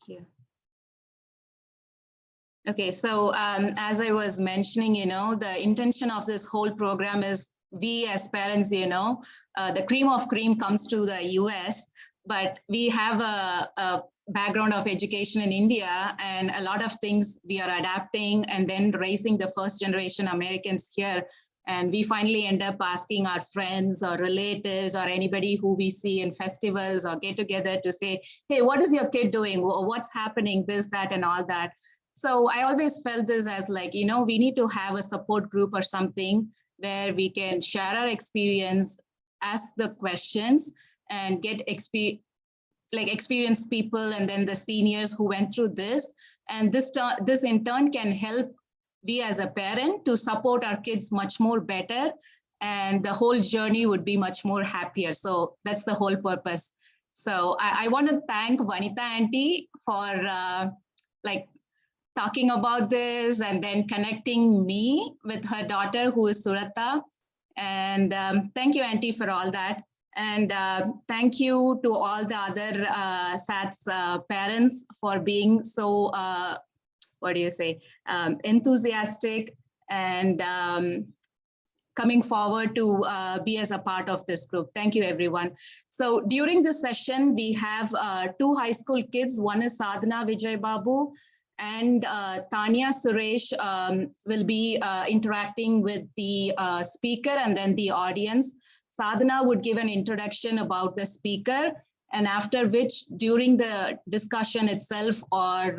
you. Okay, so as I was mentioning, the intention of this whole program is we as parents, the cream of cream comes to the US, but we have a background of education in India, and a lot of things we are adapting and then raising the first generation Americans here. And we finally end up asking our friends or relatives or anybody who we see in festivals or get together to say, hey, what is your kid doing? What's happening, this, that, and all that. So I always felt this as like, we need to have a support group or something where we can share our experience, ask the questions, and get experienced people and then the seniors who went through this. And this in turn can help we as a parent to support our kids much more better, and the whole journey would be much more happier. So that's the whole purpose. So I want to thank Vanita auntie for talking about this and then connecting me with her daughter, who is Surata. And thank you, auntie, for all that. And thank you to all the other SATS parents for being so, enthusiastic and coming forward to be as a part of this group. Thank you, everyone. So during this session, we have 2 high school kids. One is Sadhana Vijay Babu, and Tanya Suresh will be interacting with the speaker and then the audience. Sadhana would give an introduction about the speaker, and after which, during the discussion itself or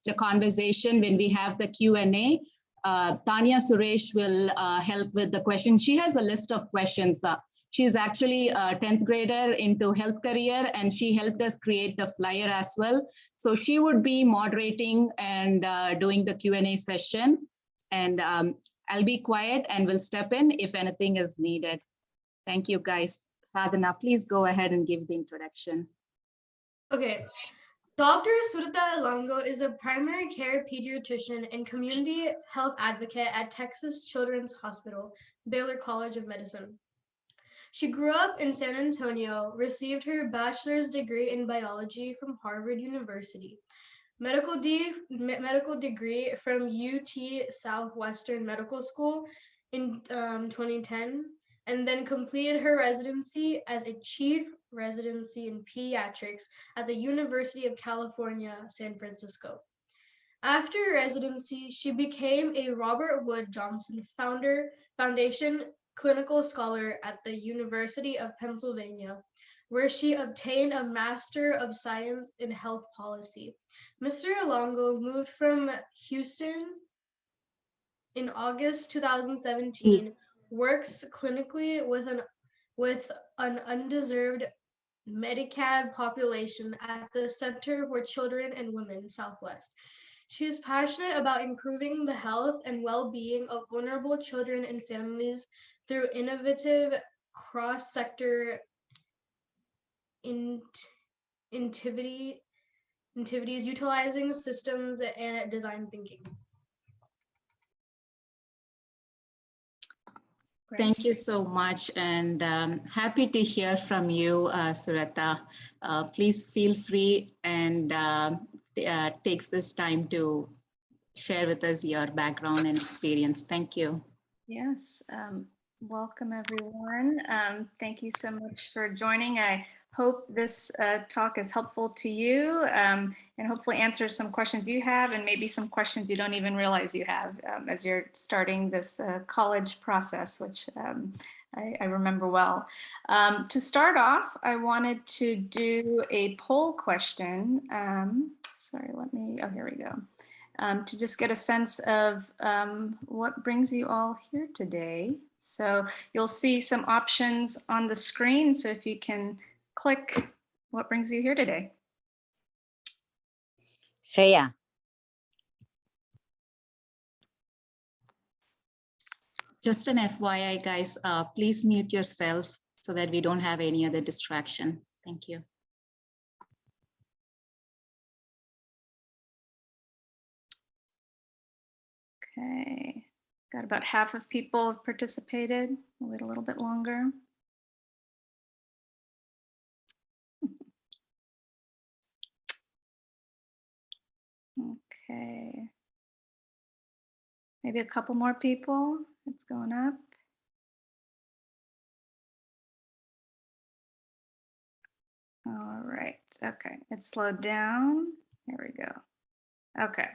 the conversation, when we have the Q&A, Tanya Suresh will help with the question. She has a list of questions. She's actually a 10th grader into health career, and she helped us create the flyer as well. So she would be moderating and doing the Q&A session. And I'll be quiet and will step in if anything is needed. Thank you, guys. Sadhana, please go ahead and give the introduction. Okay. Dr. Surata Longo is a primary care pediatrician and community health advocate at Texas Children's Hospital, Baylor College of Medicine. She grew up in San Antonio, received her bachelor's degree in biology from Harvard University, medical degree from UT Southwestern Medical School in 2010, and then completed her residency as a chief residency in pediatrics at the University of California, San Francisco. After residency, she became a Robert Wood Johnson Foundation clinical scholar at the University of Pennsylvania, where she obtained a Master of Science in Health Policy. Mr. Longo moved from Houston in August 2017, works clinically with an undeserved Medicaid population at the Center for Children and Women Southwest. She is passionate about improving the health and well-being of vulnerable children and families through innovative cross-sector activities utilizing systems and design thinking. Thank you so much, and happy to hear from you, Surata. Please feel free and takes this time to share with us your background and experience. Thank you. Yes, welcome everyone. Thank you so much for joining. I hope this talk is helpful to you and hopefully answers some questions you have and maybe some questions you don't even realize you have as you're starting this college process, which I remember well. To start off, I wanted to do a poll question. Sorry, oh, here we go. To just get a sense of what brings you all here today. So you'll see some options on the screen. So if you can click what brings you here today. Shreya. Just an FYI, guys, please mute yourself so that we don't have any other distraction. Thank you. Okay, got about half of people have participated. We'll wait a little bit longer. Okay. Maybe a couple more people. It's going up. All right. Okay. It slowed down. Here we go. Okay.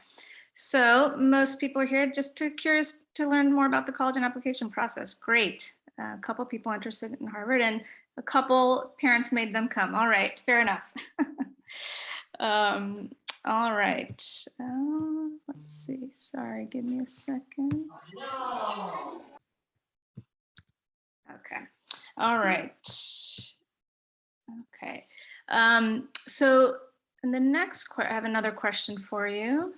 So most people are here just curious to learn more about the college and application process. Great. A couple people interested in Harvard and a couple parents made them come. All right. Fair enough. All right. Let's see. Sorry. Give me a second. Okay. All right. Okay. So in the next, I have another question for you.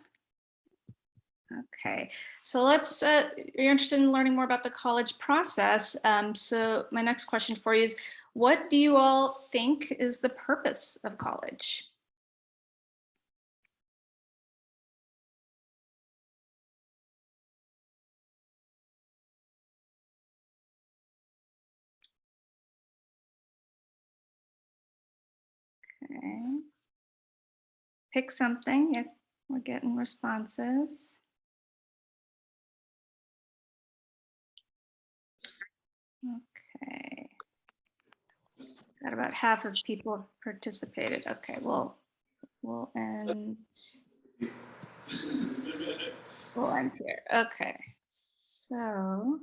Okay, so let's, you're interested in learning more about the college process. So my next question for you is, what do you all think is the purpose of college? Okay. Pick something if we're getting responses. Okay. Got about half of people participated. Okay, well, we'll end here. Okay, so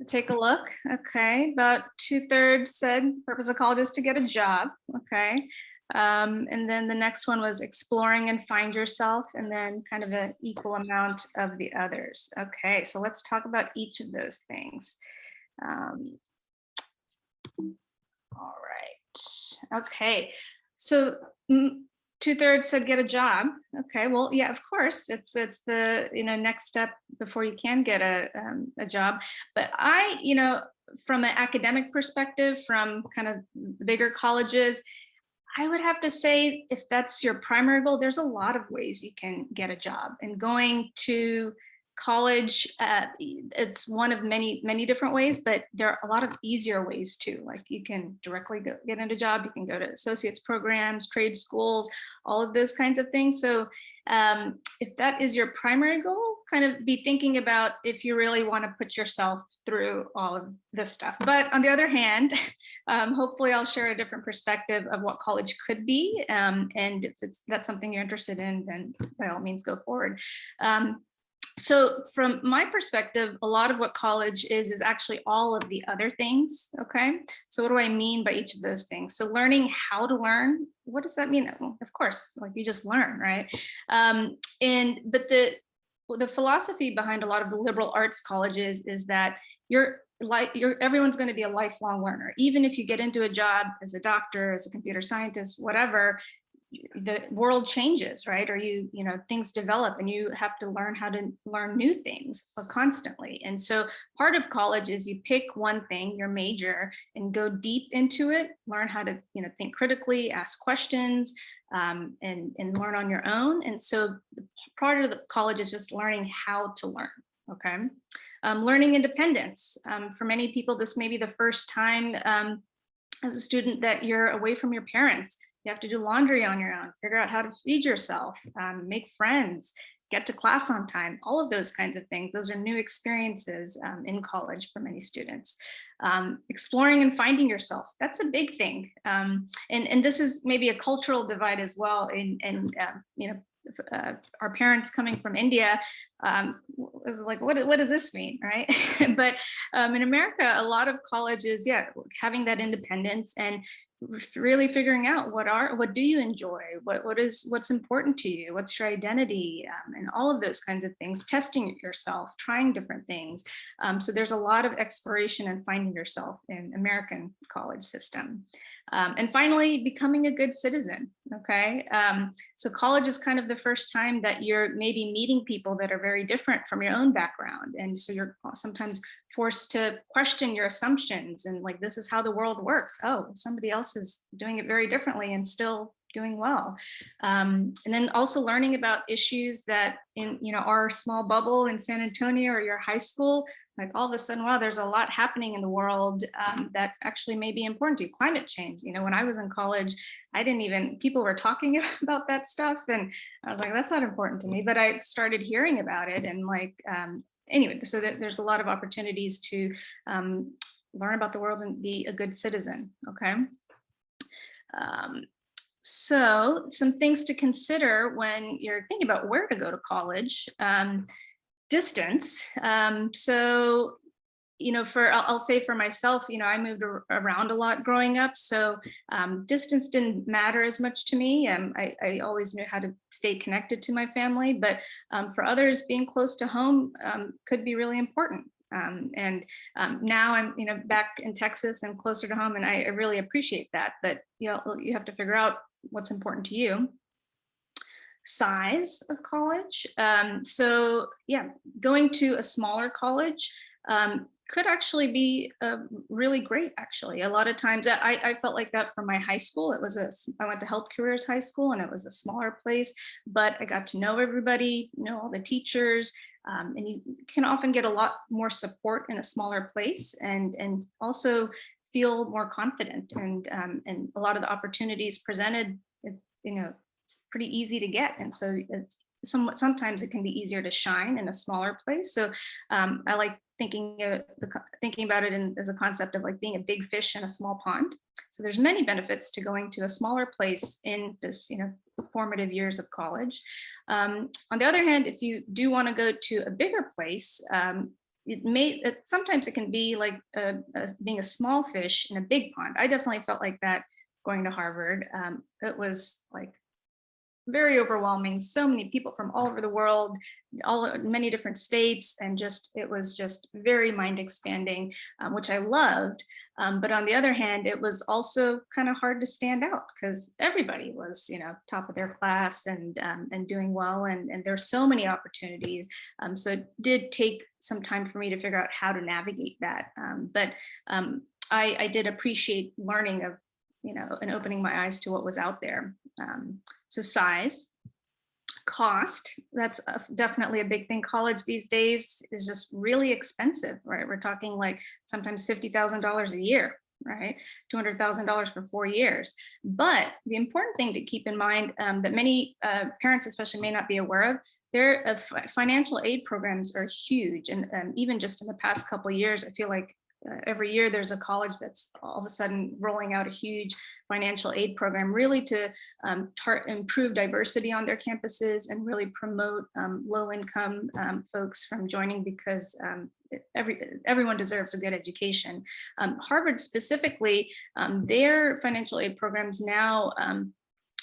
take a look. Okay, about 2/3 said purpose of college is to get a job. Okay, and then the next one was exploring and find yourself, and then kind of an equal amount of the others. Okay, so let's talk about each of those things. All right. Okay, so 2/3 said get a job. Okay, well, yeah, of course, it's the next step before you can get a job. But from an academic perspective, from kind of bigger colleges, I would have to say if that's your primary goal, there's a lot of ways you can get a job. And going to college, it's one of many different ways, but there are a lot of easier ways too. Like you can directly get into a job, you can go to associates programs, trade schools, all of those kinds of things. So if that is your primary goal, kind of be thinking about if you really want to put yourself through all of this stuff. But on the other hand, hopefully I'll share a different perspective of what college could be. And if that's something you're interested in, then by all means go forward. So from my perspective, a lot of what college is actually all of the other things, okay? So what do I mean by each of those things? So learning how to learn, what does that mean? Well, of course, like you just learn, right? But the philosophy behind a lot of the liberal arts colleges is that everyone's going to be a lifelong learner. Even if you get into a job as a doctor, as a computer scientist, whatever, the world changes, right? Or things develop and you have to learn how to learn new things constantly. And so part of college is you pick one thing, your major, and go deep into it, learn how to think critically, ask questions, and learn on your own. And so part of the college is just learning how to learn. Okay. Learning independence. For many people, this may be the first time as a student that you're away from your parents. You have to do laundry on your own, figure out how to feed yourself, make friends, get to class on time, all of those kinds of things. Those are new experiences in college for many students. Exploring and finding yourself, that's a big thing. And this is maybe a cultural divide as well. Our parents coming from India was like, what does this mean, right? But in America, a lot of colleges, having that independence and really figuring out what do you enjoy, what's important to you, what's your identity, and all of those kinds of things, testing yourself, trying different things. So there's a lot of exploration and finding yourself in American college system. And finally, becoming a good citizen. Okay, so college is kind of the first time that you're maybe meeting people that are very different from your own background, and so you're sometimes forced to question your assumptions and like, this is how the world works. Oh, somebody else is doing it very differently and still doing well. And then also learning about issues that in, our small bubble in San Antonio or your high school, like all of a sudden, wow, there's a lot happening in the world that actually may be important to you. Climate change. When I was in college, people were talking about that stuff. And I was like, that's not important to me, but I started hearing about it. And anyway, so there's a lot of opportunities to learn about the world and be a good citizen, okay? So some things to consider when you're thinking about where to go to college. Distance. So, I'll say for myself, I moved around a lot growing up. So distance didn't matter as much to me. I always knew how to stay connected to my family, but for others, being close to home could be really important. Now I'm, back in Texas and closer to home, and I really appreciate that. But you have to figure out what's important to you. Size of college. So yeah, going to a smaller college could actually be really great. Actually, a lot of times I felt like that from my high school. I went to Health Careers High School, and it was a smaller place, but I got to know everybody, know all the teachers, and you can often get a lot more support in a smaller place, and also feel more confident. And a lot of the opportunities presented, it's pretty easy to get. And so it's sometimes it can be easier to shine in a smaller place. So I like thinking about it as a concept of like being a big fish in a small pond. So there's many benefits to going to a smaller place in this, formative years of college. On the other hand, if you do want to go to a bigger place, sometimes it can be like being a small fish in a big pond. I definitely felt like that going to Harvard. It was like very overwhelming. So many people from all over the world, many different states, and it was just very mind expanding, which I loved. But on the other hand, it was also kind of hard to stand out because everybody was, top of their class and doing well, and there's so many opportunities. So it did take some time for me to figure out how to navigate that. But I did appreciate learning of, and opening my eyes to what was out there. So size, cost, that's definitely a big thing. College these days is just really expensive, right? We're talking like sometimes $50,000 a year, right? $200,000 for 4 years. But the important thing to keep in mind that many parents especially may not be aware of, their financial aid programs are huge. And even just in the past couple of years, I feel like every year there's a college that's all of a sudden rolling out a huge financial aid program, really to improve diversity on their campuses and really promote low-income folks from joining, because everyone deserves a good education. Harvard specifically, their financial aid programs now,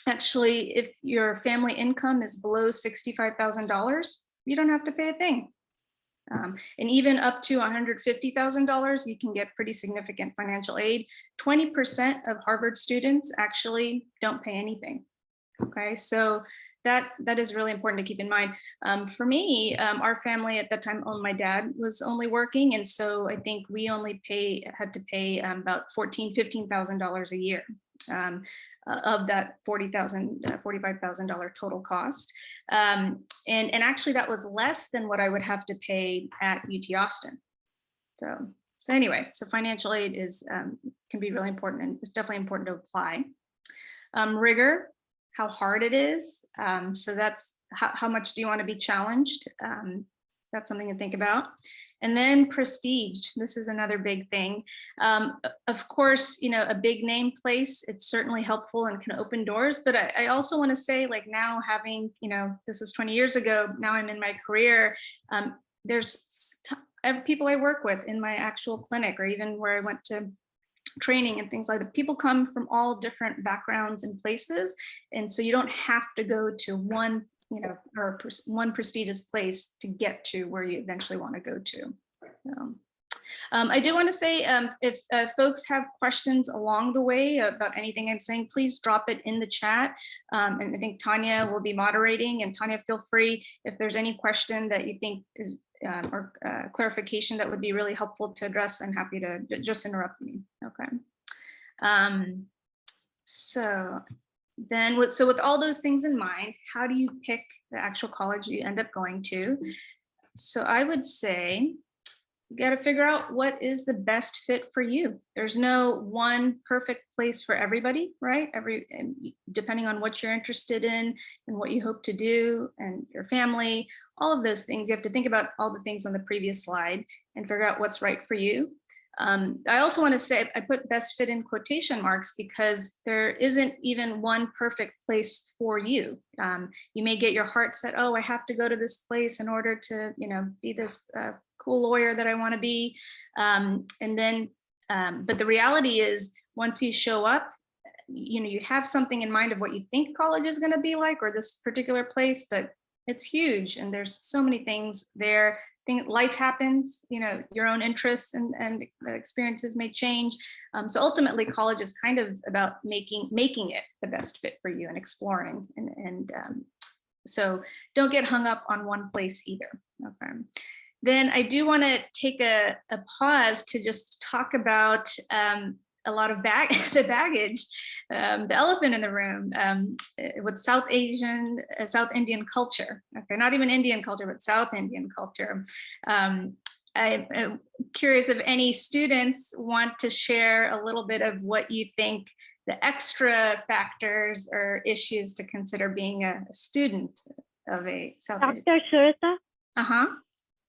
actually, if your family income is below $65,000, you don't have to pay a thing. And even up to $150,000, you can get pretty significant financial aid. 20% of Harvard students actually don't pay anything. Okay, so that is really important to keep in mind. For me, our family at that time, my dad was only working, and so I think we only had to pay about $14,000-15,000 a year. Of that $45,000 total cost. And actually that was less than what I would have to pay at UT Austin. So anyway, so financial aid can be really important, and it's definitely important to apply. Rigor, how hard it is. So that's how much do you want to be challenged? That's something to think about. And then prestige, this is another big thing. Of course, a big name place, it's certainly helpful and can open doors, but I also want to say, like, now having, this was 20 years ago, now I'm in my career, there's people I work with in my actual clinic, or even where I went to training and things like that. People come from all different backgrounds and places, and so you don't have to go to one or one prestigious place to get to where you eventually want to go to. So, I do want to say, if folks have questions along the way about anything I'm saying, please drop it in the chat. And I think Tanya will be moderating, and Tanya, feel free if there's any question that you think is or clarification that would be really helpful to address. I'm happy to just interrupt me. Okay. So then with all those things in mind, how do you pick the actual college you end up going to? So I would say you got to figure out what is the best fit for you. There's no one perfect place for everybody, right? Depending on what you're interested in and what you hope to do and your family, all of those things, you have to think about all the things on the previous slide and figure out what's right for you. I also want to say I put best fit in quotation marks because there isn't even one perfect place for you. You may get your heart set, oh, I have to go to this place in order to, be this cool lawyer that I want to be. But the reality is once you show up, you have something in mind of what you think college is going to be like or this particular place, but it's huge and there's so many things there. Life happens, your own interests and experiences may change. So ultimately college is kind of about making it the best fit for you and exploring. So don't get hung up on one place either. Okay. Then I do want to take a pause to just talk about a lot of the baggage, the elephant in the room with South Indian culture. Okay, not even Indian culture, but South Indian culture. I'm curious if any students want to share a little bit of what you think the extra factors or issues to consider being a student of a South Indian. Dr. Surita? Uh-huh.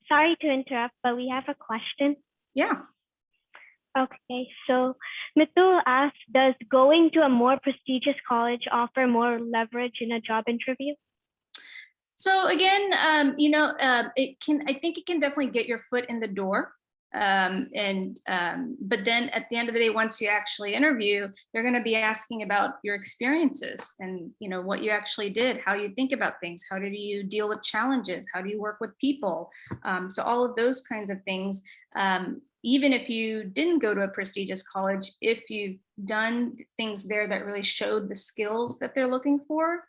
Sorry to interrupt, but we have a question. Yeah. Okay, so Mitul asked, does going to a more prestigious college offer more leverage in a job interview? So again, I think it can definitely get your foot in the door. But then at the end of the day, once you actually interview, they're going to be asking about your experiences and, what you actually did, how you think about things, how do you deal with challenges, how do you work with people? So all of those kinds of things. Even if you didn't go to a prestigious college, if you've done things there that really showed the skills that they're looking for,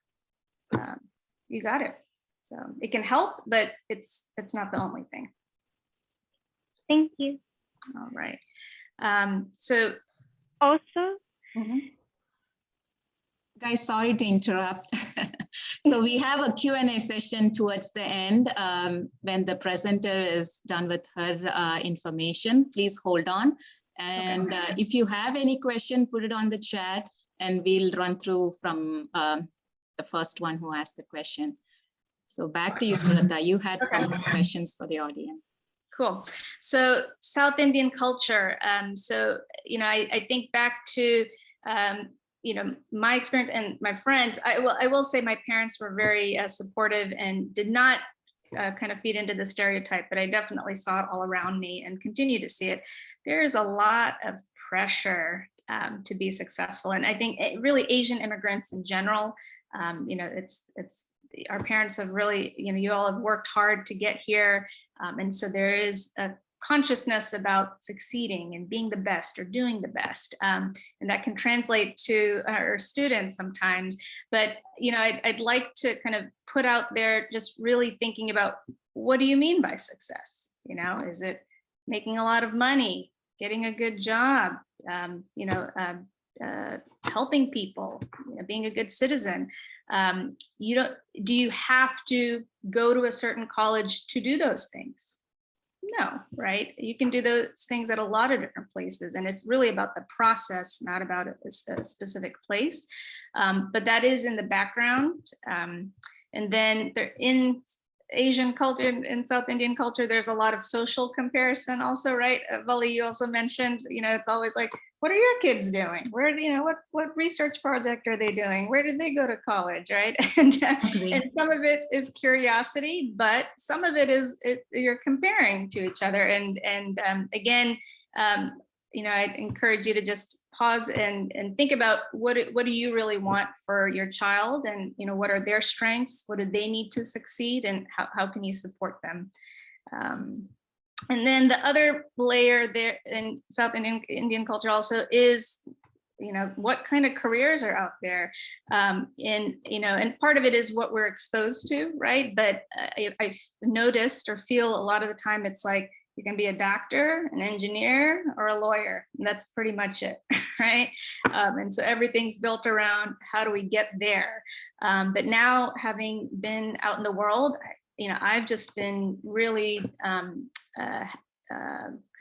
you got it. So it can help, but it's not the only thing. Thank you. All right. So also, guys, sorry to interrupt. So we have a Q&A session towards the end when the presenter is done with her information. Please hold on. And if you have any question, put it on the chat and we'll run through from the first one who asked the question. So back to you, Surita. You had some questions for the audience. Cool. So South Indian culture. I think back to, my experience and my friends. I will say my parents were very supportive and did not kind of feed into the stereotype, but I definitely saw it all around me and continue to see it. There is a lot of pressure to be successful. And I think really Asian immigrants in general, our parents have really, you all have worked hard to get here. And so there is a consciousness about succeeding and being the best or doing the best. And that can translate to our students sometimes. But, I'd like to kind of put out there just really thinking about what do you mean by success? Is it making a lot of money, getting a good job, helping people, being a good citizen? Do you have to go to a certain college to do those things? No, right? You can do those things at a lot of different places, and it's really about the process, not about a specific place. But that is in the background. And then in Asian culture and South Indian culture, there's a lot of social comparison also, right? Vali, you also mentioned, it's always like, what are your kids doing? Where, what research project are they doing? Where did they go to college, right? And some of it is curiosity, but some of it is you're comparing to each other. And again, I'd encourage you to just pause and think about what do you really want for your child, and what are their strengths, what do they need to succeed, and how can you support them? And then the other layer there in South Indian culture also is, what kind of careers are out there? And part of it is what we're exposed to, right? But I've noticed or feel a lot of the time it's like, You can be a doctor, an engineer, or a lawyer. And that's pretty much it, right? And so everything's built around how do we get there? But now, having been out in the world, I've just been really kind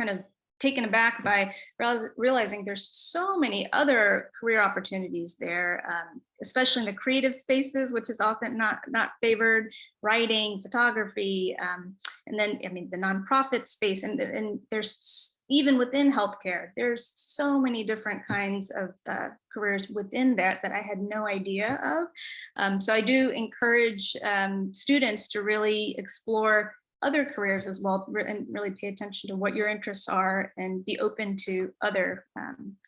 of taken aback by realizing there's so many other career opportunities there, especially in the creative spaces, which is often not favored, writing, photography, and then, the nonprofit space. And there's, even within healthcare, there's so many different kinds of careers within that I had no idea of. So I do encourage students to really explore other careers as well, and really pay attention to what your interests are and be open to other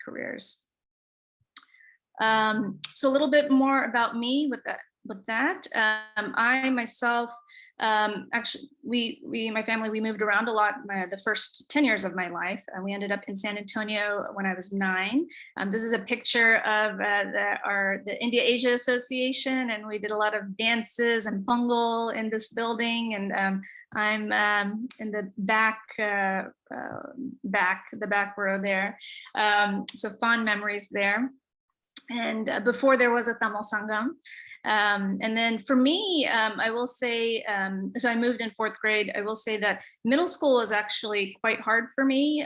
careers. So a little bit more about me with that. I myself, actually, my family, we moved around a lot the first 10 years of my life. We ended up in San Antonio when I was 9. This is a picture of the India Asia Association, and we did a lot of dances and bungal in this building. And I'm in the back row there. So fond memories there. And before there was a Tamil Sangam. And then for me, I will say, so I moved in 4th grade. I will say that middle school was actually quite hard for me.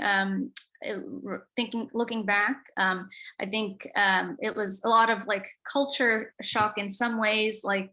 Looking back, I think it was a lot of like culture shock in some ways, like,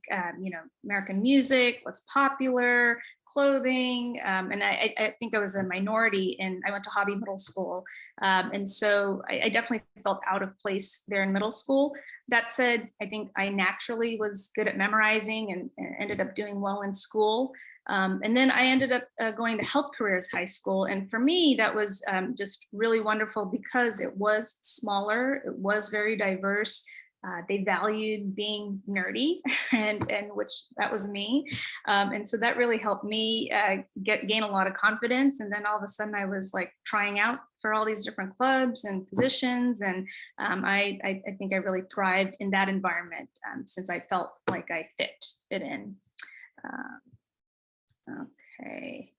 American music, what's popular, clothing. And I think I was a minority, and I went to Hobby Middle School. And so I definitely felt out of place there in middle school. That said, I think I naturally was good at memorizing and ended up doing well in school. And then I ended up going to Health Careers High School. And for me, that was just really wonderful because it was smaller, it was very diverse. They valued being nerdy, and which that was me. And so that really helped me gain a lot of confidence. And then all of a sudden I was like trying out for all these different clubs and positions. And I think I really thrived in that environment since I felt like I fit in. Okay.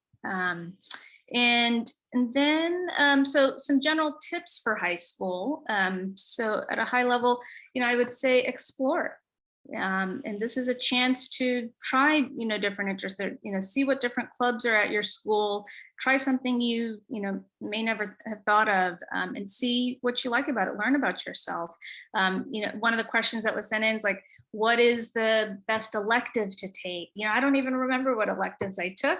And then, so some general tips for high school. So at a high level, I would say explore. And this is a chance to try, different interests, see what different clubs are at your school, try something you may never have thought of, and see what you like about it, learn about yourself. One of the questions that was sent in is like, what is the best elective to take? I don't even remember what electives I took,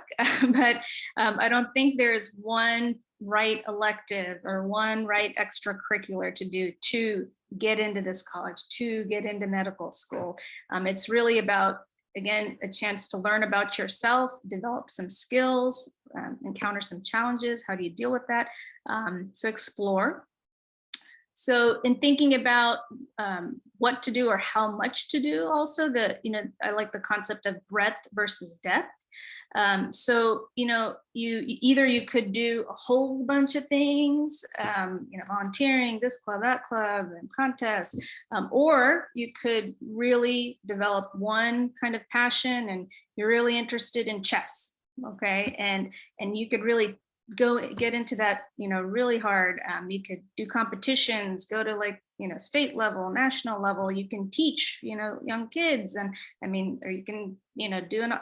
but I don't think there's one right elective or one right extracurricular to do to get into this college, to get into medical school. It's really about, again, a chance to learn about yourself, develop some skills, encounter some challenges. How do you deal with that? So explore. So in thinking about what to do or how much to do, also I like the concept of breadth versus depth. So, you could do a whole bunch of things, volunteering, this club, that club, and contests, or you could really develop one kind of passion, and you're really interested in chess. Okay. And you could really get into that, really hard. You could do competitions, go to state level, national level. You can teach, young kids, and or you can,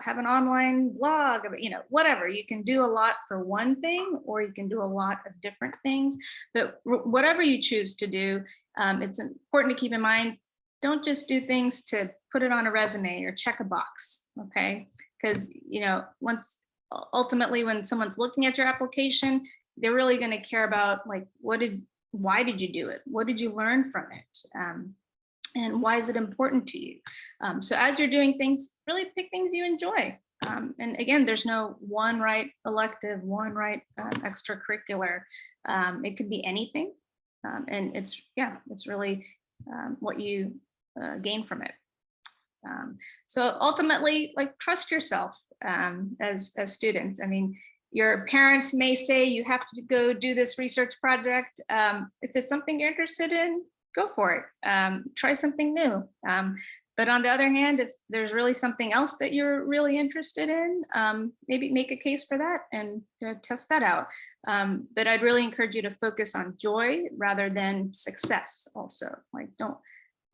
have an online blog, whatever. You can do a lot for one thing, or you can do a lot of different things. But whatever you choose to do, it's important to keep in mind, don't just do things to put it on a resume or check a box, okay? Because, ultimately, when someone's looking at your application, they're really going to care about why did you do it? What did you learn from it? And why is it important to you? So as you're doing things, really pick things you enjoy. And again, there's no one right elective, one right extracurricular. It could be anything. And it's really what you gain from it. So ultimately, trust yourself as students. Your parents may say you have to go do this research project. If it's something you're interested in, go for it. Try something new. But on the other hand, if there's really something else that you're really interested in, maybe make a case for that and test that out. But I'd really encourage you to focus on joy rather than success also. Like,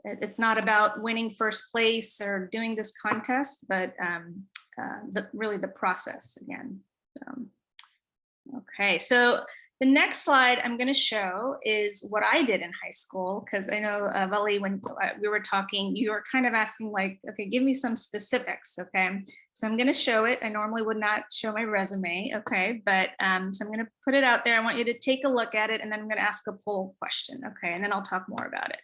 it's not about winning first place or doing this contest, but really the process again. Okay, so the next slide I'm going to show is what I did in high school, because I know, Vali, when we were talking, you were kind of asking like, okay, give me some specifics, okay? So I'm going to show it. I normally would not show my resume, okay? But so I'm going to put it out there. I want you to take a look at it, and then I'm going to ask a poll question, okay? And then I'll talk more about it.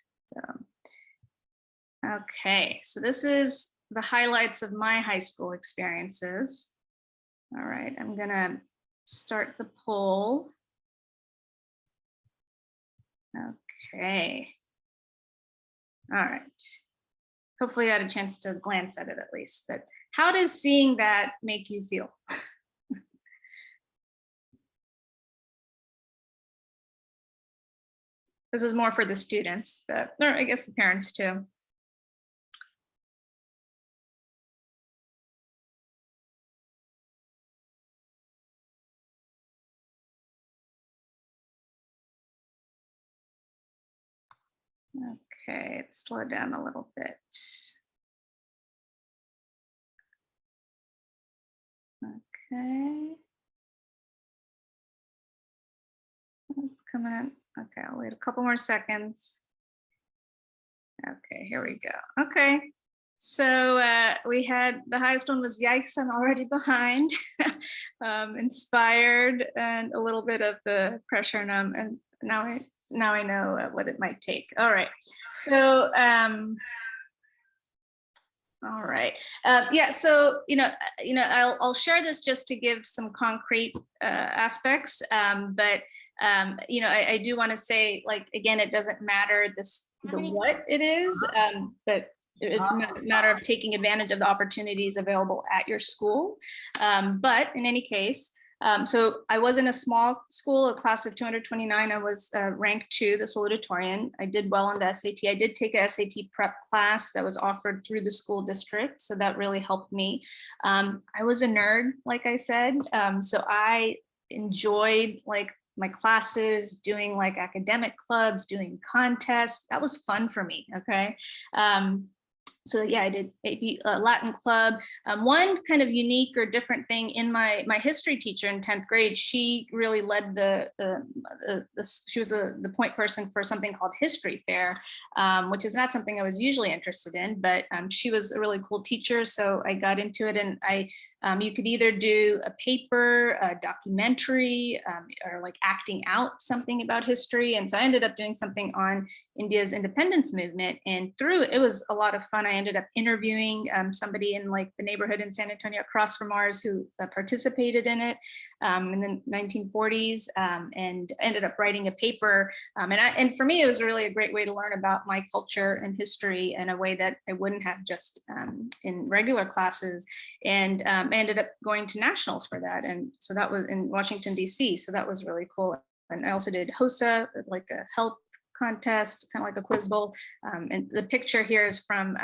Okay, so this is the highlights of my high school experiences. All right, I'm going to start the poll. Okay. All right. Hopefully I had a chance to glance at it at least, but how does seeing that make you feel? This is more for the students, but or I guess the parents too. Okay, let's slow down a little bit. Okay. It's coming in. Okay, I'll wait a couple more seconds. Okay, here we go. Okay, so we had the highest one was yikes, I'm already behind. Inspired, and a little bit of the pressure numb, and now I know what it might take. All right, so all right, yeah, so I'll share this just to give some concrete aspects, but I do want to say, like, again, it doesn't matter the what it is, but it's a matter of taking advantage of the opportunities available at your school. But in any case, so I was in a small school, a class of 229. I was ranked 2, the salutatorian. I did well on the SAT. I did take a SAT prep class that was offered through the school district, so that really helped me. I was a nerd, like I said, so I enjoyed like my classes, doing like academic clubs, doing contests. That was fun for me, okay? So yeah, I did a Latin club. One kind of unique or different thing in my history teacher in 10th grade, she really led she was the point person for something called History Fair, which is not something I was usually interested in, but she was a really cool teacher. So I got into it, and you could either do a paper, a documentary, or like acting out something about history. And so I ended up doing something on India's independence movement, and through it was a lot of fun. I ended up interviewing somebody in like the neighborhood in San Antonio across from ours who participated in it in the 1940s, and ended up writing a paper. And for me, it was really a great way to learn about my culture and history in a way that I wouldn't have just in regular classes. And I ended up going to nationals for that. And so that was in Washington, D.C. So that was really cool. And I also did HOSA, like a health contest, kind of like a quiz bowl. And the picture here is from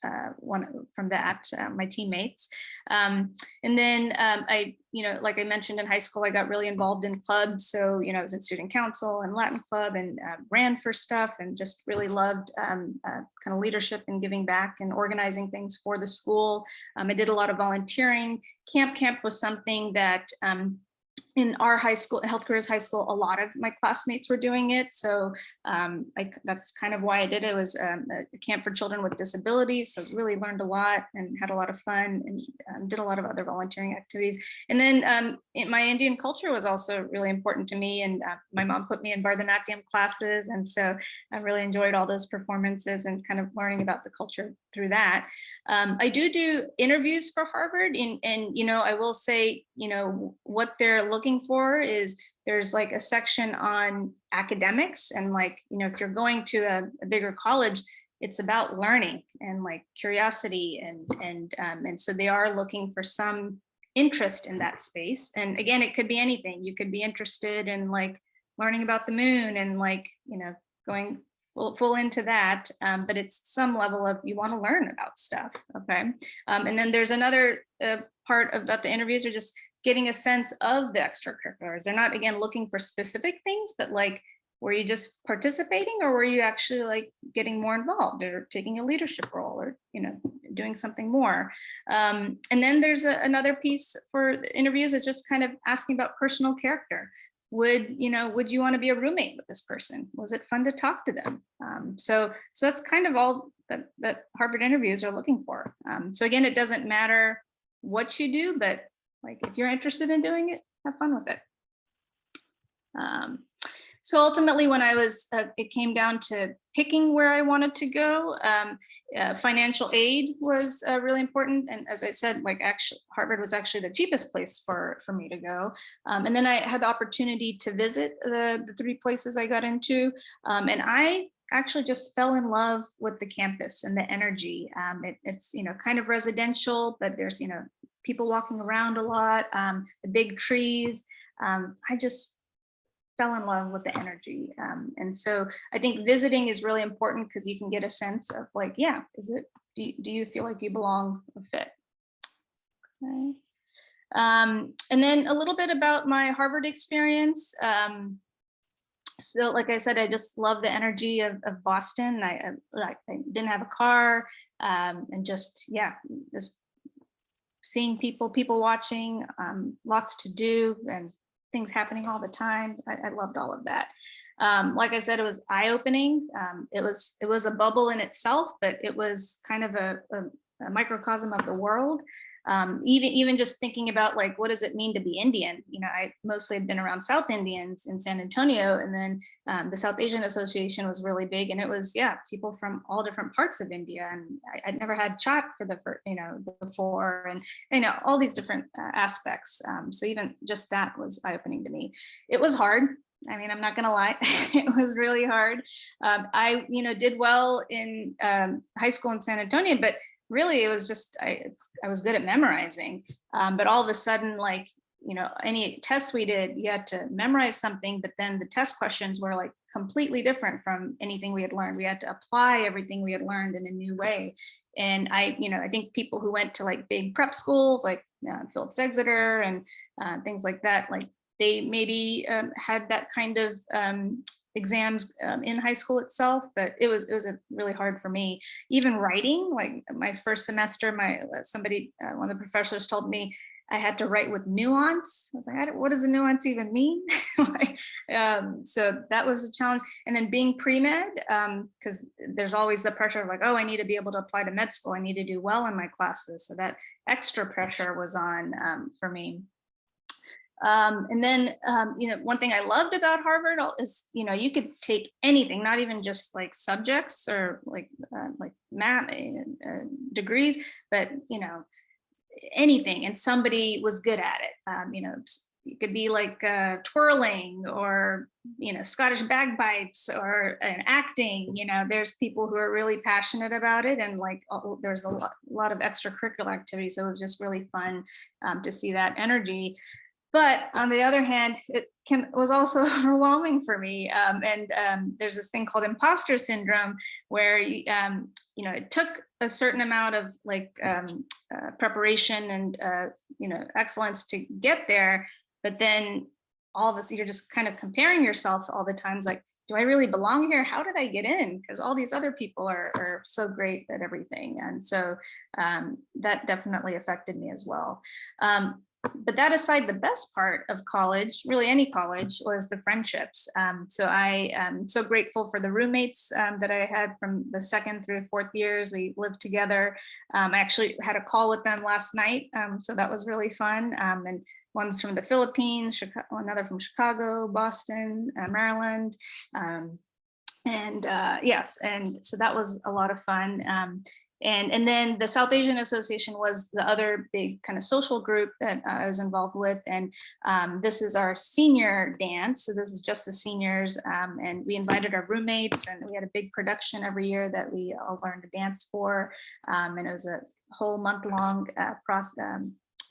my teammates. And then I, like I mentioned in high school, I got really involved in clubs. So, I was in student council and Latin club, and ran for stuff, and just really loved kind of leadership and giving back and organizing things for the school. I did a lot of volunteering. Camp was something that in our high school, Health Careers High School, a lot of my classmates were doing it. So that's kind of why I did it. It was a camp for children with disabilities. So really learned a lot and had a lot of fun, and did a lot of other volunteering activities. And then my Indian culture was also really important to me. And my mom put me in Bharatanatyam classes. And so I really enjoyed all those performances and kind of learning about the culture through that. I do interviews for Harvard, and I will say, what they're looking for is there's like a section on academics, and like, if you're going to a bigger college, it's about learning and like curiosity, and so they are looking for some interest in that space. And again, it could be anything. You could be interested in like learning about the moon, and like, going full into that, but it's some level of you want to learn about stuff, okay? And then there's another part about the interviews are just getting a sense of the extracurriculars. They're not, again, looking for specific things, but like, were you just participating, or were you actually like getting more involved or taking a leadership role, or, you know, doing something more? And then there's another piece for the interviews is just kind of asking about personal character. Would you want to be a roommate with this person? Was it fun to talk to them? So that's kind of all that Harvard interviews are looking for. So again, it doesn't matter what you do, but like if you're interested in doing it, have fun with it. So ultimately, when I was, it came down to picking where I wanted to go. Financial aid was really important, and as I said, like actually, Harvard was actually the cheapest place for me to go. And then I had the opportunity to visit the 3 places I got into, and I actually just fell in love with the campus and the energy. It's kind of residential, but there's people walking around a lot, the big trees. I just fell in love with the energy. And so I think visiting is really important because you can get a sense of like, yeah, do you feel like you belong or fit? Okay. And then a little bit about my Harvard experience. So like I said, I just love the energy of Boston. I didn't have a car, and just seeing people watching, lots to do, and things happening all the time. I loved all of that. Like I said, it was eye-opening. It was a bubble in itself, but it was kind of a microcosm of the world. Even just thinking about like, what does it mean to be Indian? I mostly had been around South Indians in San Antonio, and then the South Asian Association was really big, and it was people from all different parts of India, and I'd never had chat for the first, before, and all these different aspects. So even just that was eye-opening to me. It was hard. I mean, I'm not gonna lie, it was really hard. I did well in high school in San Antonio, but really, it was just, I was good at memorizing, but all of a sudden, like, any tests we did, you had to memorize something, but then the test questions were like completely different from anything we had learned. We had to apply everything we had learned in a new way. And I think people who went to like big prep schools, like Phillips Exeter and things like that, like they maybe had that kind of exams in high school itself, but it was really hard for me. Even writing, like my first semester, one of the professors told me I had to write with nuance. I was like, what does a nuance even mean? So that was a challenge. And then being pre-med, because there's always the pressure of like, oh, I need to be able to apply to med school. I need to do well in my classes. So that extra pressure was on for me. And then, one thing I loved about Harvard is, you could take anything, not even just like subjects or like math degrees, but, anything, and somebody was good at it. It could be like twirling or, Scottish bagpipes or acting, there's people who are really passionate about it. And like, there's a lot of extracurricular activities. So it was just really fun to see that energy. But on the other hand, it was also overwhelming for me. And there's this thing called Imposter Syndrome, where it took a certain amount of like preparation and excellence to get there. But then all of us, you're just kind of comparing yourself all the times, like, do I really belong here? How did I get in? Because all these other people are so great at everything. And so that definitely affected me as well. But that aside, the best part of college, really any college, was the friendships. So I am so grateful for the roommates that I had from the 2nd through 4th years. We lived together. I actually had a call with them last night, so that was really fun. And one's from the Philippines, another from Chicago, Boston, Maryland. Yes, and so that was a lot of fun. And then the South Asian Association was the other big kind of social group that I was involved with. And this is our senior dance. So this is just the seniors. And we invited our roommates, and we had a big production every year that we all learned to dance for. And it was a whole month-long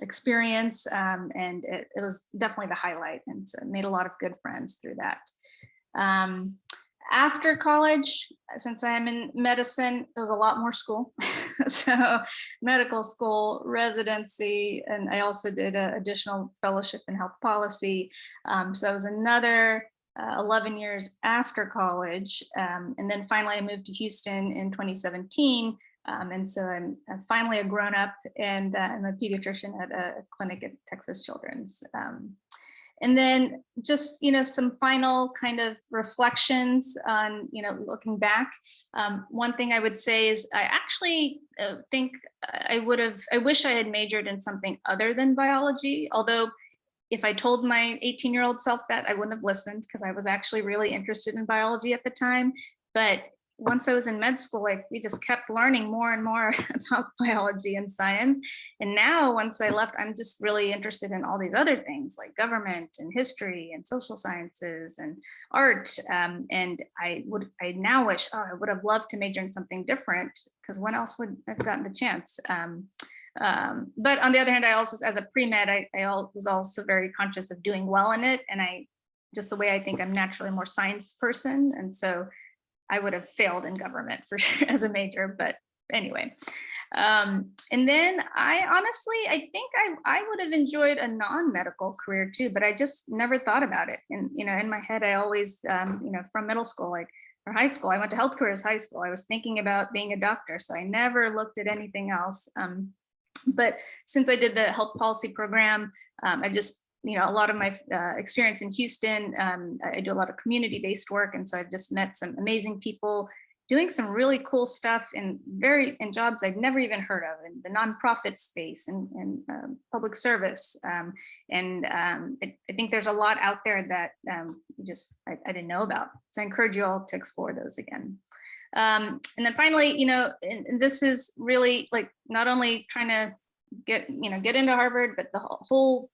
experience. And it was definitely the highlight. And so made a lot of good friends through that. After college, since I'm in medicine, it was a lot more school. So medical school, residency, and I also did an additional fellowship in health policy. So it was another 11 years after college. And then finally I moved to Houston in 2017. And so I'm finally a grown up, and I'm a pediatrician at a clinic at Texas Children's. And then just, some final kind of reflections on, looking back. One thing I would say is I actually think I wish I had majored in something other than biology, although if I told my 18-year-old self that, I wouldn't have listened, because I was actually really interested in biology at the time. But once I was in med school, we just kept learning more and more about biology and science. And now once I left, I'm just really interested in all these other things like government and history and social sciences and art. And I now wish, I would have loved to major in something different, because when else would I've gotten the chance? But on the other hand, I also, as a pre-med, I was also very conscious of doing well in it. And just the way I think I'm naturally a more science person. And so I would have failed in government for sure as a major, but anyway. And then I think I would have enjoyed a non-medical career too, but I just never thought about it. And, in my head, I always, from middle school, or high school, I went to health careers high school. I was thinking about being a doctor, so I never looked at anything else. But since I did the health policy program, I just, a lot of my experience in Houston, I do a lot of community-based work. And so I've just met some amazing people doing some really cool stuff in jobs I'd never even heard of, in the nonprofit space and public service. I think there's a lot out there that I didn't know about. So I encourage you all to explore those again. And then finally, and this is really not only trying to get into Harvard, but the whole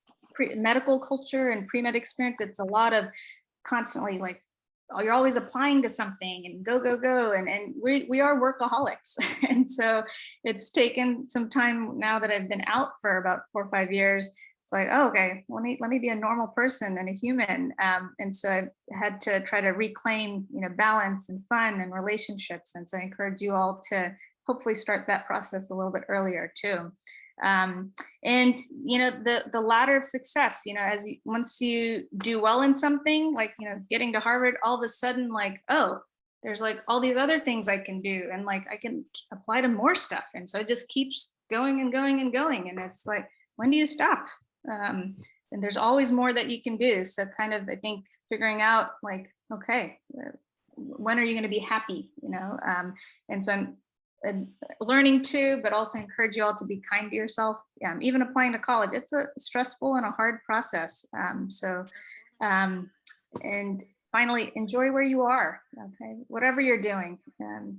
medical culture and pre-med experience. It's a lot of constantly you're always applying to something and go, and we are workaholics. And so it's taken some time now that I've been out for about 4 or 5 years. It's okay, let me be a normal person and a human. And so I've had to try to reclaim, balance and fun and relationships. And so I encourage you all to hopefully start that process a little bit earlier too. And the ladder of success, once you do well in something, getting to Harvard, all of a sudden, there's all these other things I can do, and I can apply to more stuff. And so it just keeps going and going and going. And it's when do you stop? And there's always more that you can do. So kind of, I think, figuring out okay, when are you going to be happy? And so I'm learning to, but also encourage you all to be kind to yourself. Even applying to college, it's a stressful and a hard process. And finally, enjoy where you are. Okay, whatever you're doing,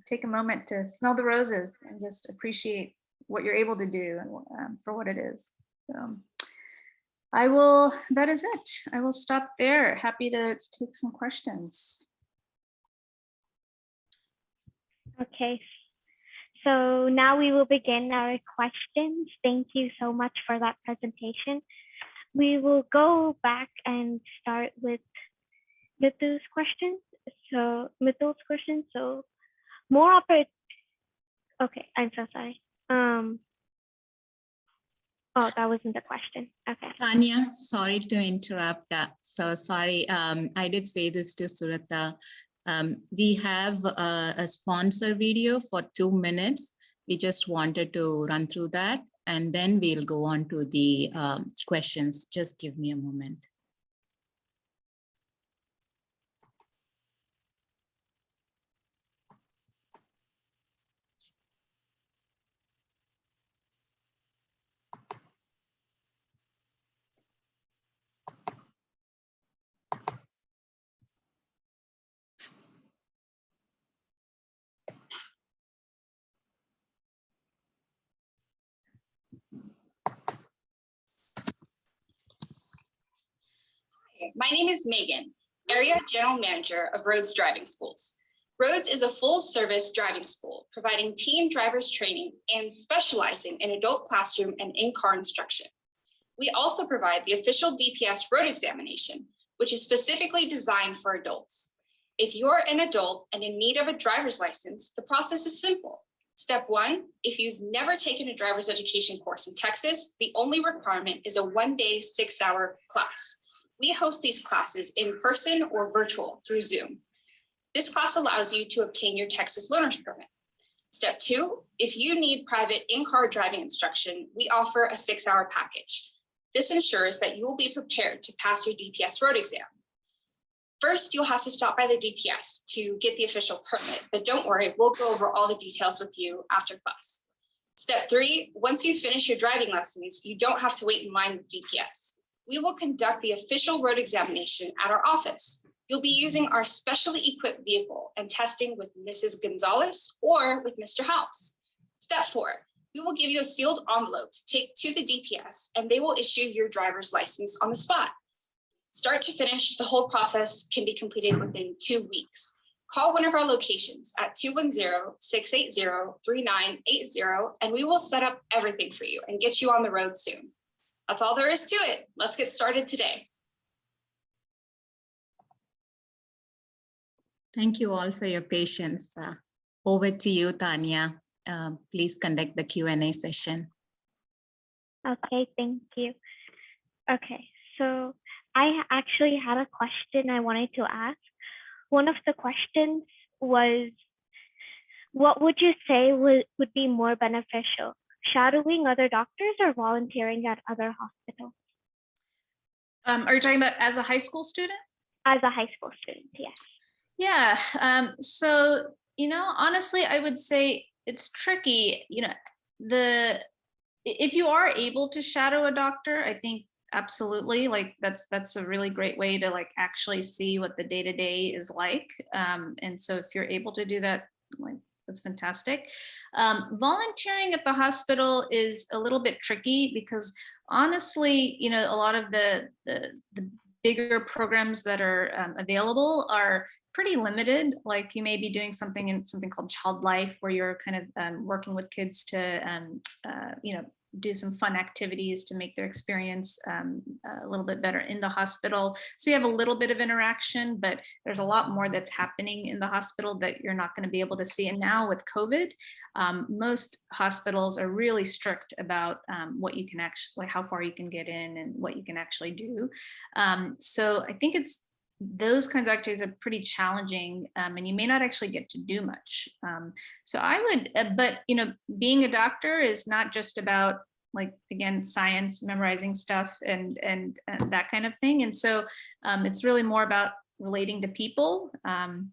take a moment to smell the roses and just appreciate what you're able to do for what it is. So that is it. I will stop there. Happy to take some questions. Okay. So now we will begin our questions. Thank you so much for that presentation. We will go back and start with Mithu's question. So more opportunity. Okay, I'm so sorry. Oh, that wasn't the question. Okay. Tanya, sorry to interrupt. So sorry, I did say this to Surata. We have a sponsor video for 2 minutes. We just wanted to run through that, and then we'll go on to the questions. Just give me a moment. My name is Megan, Area General Manager of Rhodes Driving Schools. Rhodes is a full-service driving school providing teen drivers training and specializing in adult classroom and in-car instruction. We also provide the official DPS road examination, which is specifically designed for adults. If you're an adult and in need of a driver's license, the process is simple. Step 1, if you've never taken a driver's education course in Texas, the only requirement is a 1-day, 6-hour class. We host these classes in person or virtual through Zoom. This class allows you to obtain your Texas learner's permit. Step 2, if you need private in-car driving instruction, we offer a 6-hour package. This ensures that you will be prepared to pass your DPS road exam. First, you'll have to stop by the DPS to get the official permit, but don't worry, we'll go over all the details with you after class. Step 3, once you finish your driving lessons, you don't have to wait in line with DPS. We will conduct the official road examination at our office. You'll be using our specially equipped vehicle and testing with Mrs. Gonzalez or with Mr. House. Step 4, we will give you a sealed envelope to take to the DPS and they will issue your driver's license on the spot. Start to finish, the whole process can be completed within 2 weeks. Call one of our locations at 210-680-3980 and we will set up everything for you and get you on the road soon. That's all there is to it. Let's get started today. Thank you all for your patience. Over to you, Tanya. Please conduct the Q&A session. Okay, thank you. Okay, so I actually had a question I wanted to ask. One of the questions was, what would you say would be more beneficial, shadowing other doctors or volunteering at other hospitals? Are you talking about as a high school student? As a high school student, yes. Yeah, so, honestly, I would say it's tricky. If you are able to shadow a doctor, I think absolutely, like that's a really great way to like actually see what the day-to-day is like. And so if you're able to do that, like that's fantastic. Volunteering at the hospital is a little bit tricky because honestly, a lot of the bigger programs that are available are pretty limited. Like you may be doing something called Child Life, where you're kind of working with kids to, do some fun activities to make their experience a little bit better in the hospital. So you have a little bit of interaction, but there's a lot more that's happening in the hospital that you're not going to be able to see. And now with COVID, most hospitals are really strict about what you can actually, how far you can get in and what you can actually do. So I think those kinds of activities are pretty challenging, and you may not actually get to do much. So I would, but being a doctor is not just about, like, again, science, memorizing stuff and that kind of thing. And so it's really more about relating to people and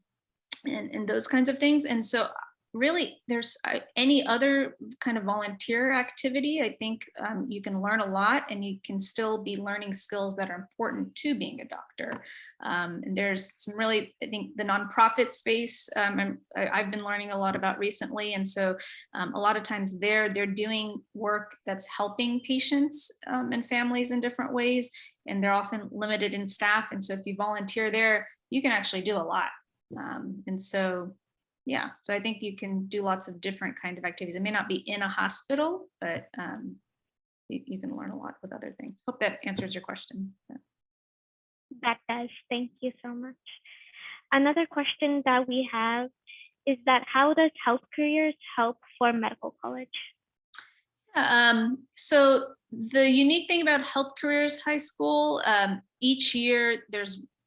those kinds of things. And so really, there's any other kind of volunteer activity, I think you can learn a lot and you can still be learning skills that are important to being a doctor. And there's some really, I think the nonprofit space I've been learning a lot about recently. And so a lot of times they're doing work that's helping patients and families in different ways. And they're often limited in staff. And so if you volunteer there, you can actually do a lot. And so yeah, so I think you can do lots of different kinds of activities. It may not be in a hospital, but you can learn a lot with other things. Hope that answers your question. That does. Thank you so much. Another question that we have is that how does health careers help for medical college? So the unique thing about Health Careers High School, each year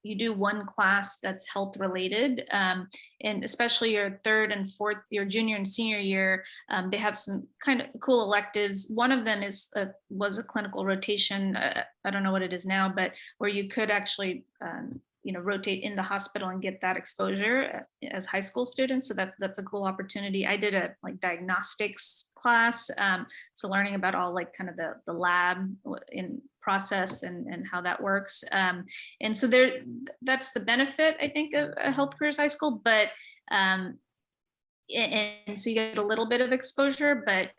you do one class that's health related, and especially your third and fourth, your junior and senior year, they have some kind of cool electives. One of them was a clinical rotation. I don't know what it is now, but where you could actually rotate in the hospital and get that exposure as high school students. So that's a cool opportunity. I did a diagnostics class, so learning about all kind of the lab in process and how that works. And so that's the benefit, I think, of a Health Careers High School. But and so you get a little bit of exposure, but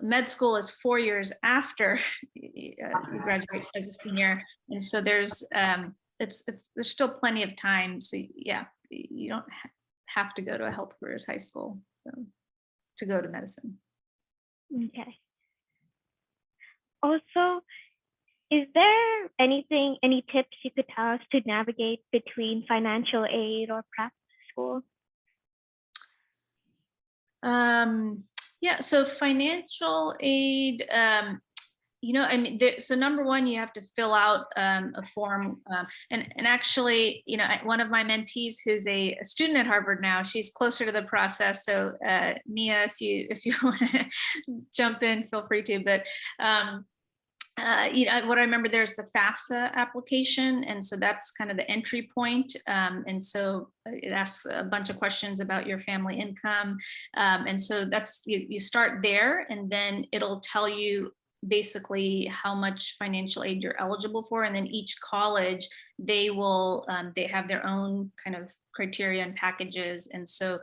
med school is 4 years after you graduate as a senior, and so there's still plenty of time. So yeah, you don't have to go to a Health Careers High School to go to medicine. Okay. Also, Is there any tips you could tell us to navigate between financial aid or prep school? Yeah, so financial aid, I mean, so number one, you have to fill out a form, and actually, one of my mentees who's a student at Harvard now, she's closer to the process. So Nia, if you want to jump in, feel free to. But what I remember, there's the Fafsa application, and so that's kind of the entry point. And so it asks a bunch of questions about your family income, and so that's you start there, and then it'll tell you basically how much financial aid you're eligible for, and then each college, they will they have their own kind of criteria and packages. And so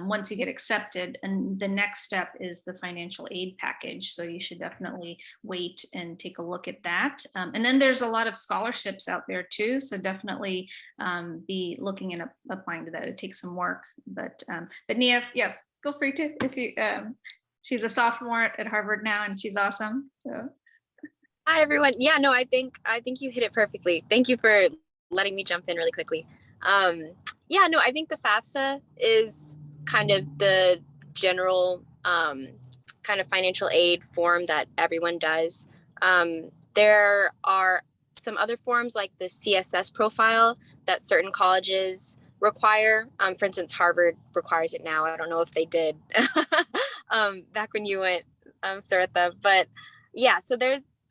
once you get accepted, and the next step is the financial aid package, so you should definitely wait and take a look at that. And then there's a lot of scholarships out there too, so definitely be looking and applying to that. It takes some work, but Nia, yeah, feel free to, if you she's a sophomore at Harvard now, and she's awesome. So. Hi, everyone. Yeah, no, I think you hit it perfectly. Thank you for letting me jump in really quickly. Yeah, no, I think the FAFSA is kind of the general kind of financial aid form that everyone does. There are some other forms like the CSS profile that certain colleges require. For instance, Harvard requires it now. I don't know if they did back when you went, Saritha. But yeah, so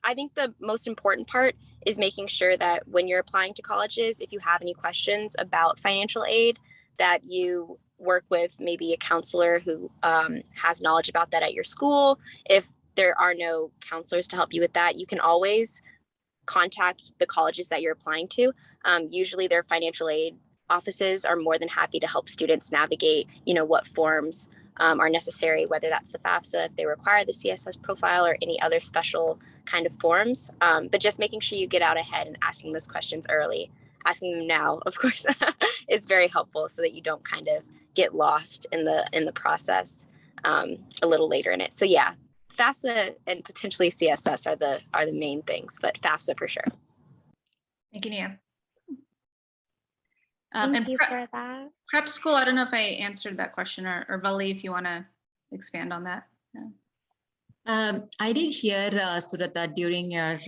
I think the most important part is making sure that when you're applying to colleges, if you have any questions about financial aid, that you work with maybe a counselor who has knowledge about that at your school. If there are no counselors to help you with that, you can always contact the colleges that you're applying to. Usually their financial aid offices are more than happy to help students navigate, what forms are necessary, whether that's the FAFSA, if they require the CSS profile, or any other special kind of forms. But just making sure you get out ahead and asking those questions early. Asking them now, of course, is very helpful, so that you don't kind of get lost in the process a little later in it. So yeah, FAFSA and potentially CSS are the main things, but FAFSA for sure. Thank you, Nia. Thank you for that. Prep school, I don't know if I answered that question, or Vali, if you want to expand on that. Yeah. I did hear, Suratha, during your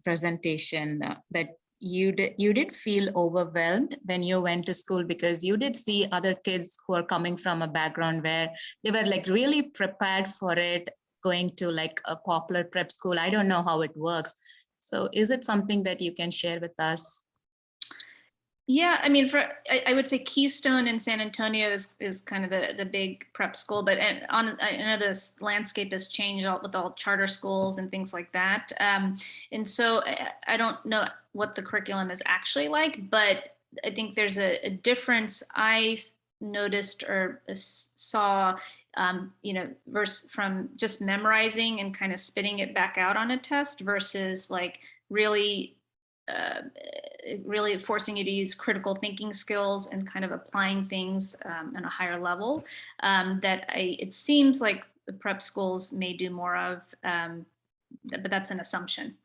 presentation that you did feel overwhelmed when you went to school, because you did see other kids who are coming from a background where they were like really prepared for it, going to like a popular prep school. I don't know how it works. So is it something that you can share with us? Yeah, I mean, I would say Keystone in San Antonio is kind of the big prep school, but I know this landscape has changed with all charter schools and things like that. And so I don't know what the curriculum is actually like, but I think there's a difference I noticed or saw, versus from just memorizing and kind of spitting it back out on a test versus like really forcing you to use critical thinking skills and kind of applying things on a higher level, it seems like the prep schools may do more of, but that's an assumption.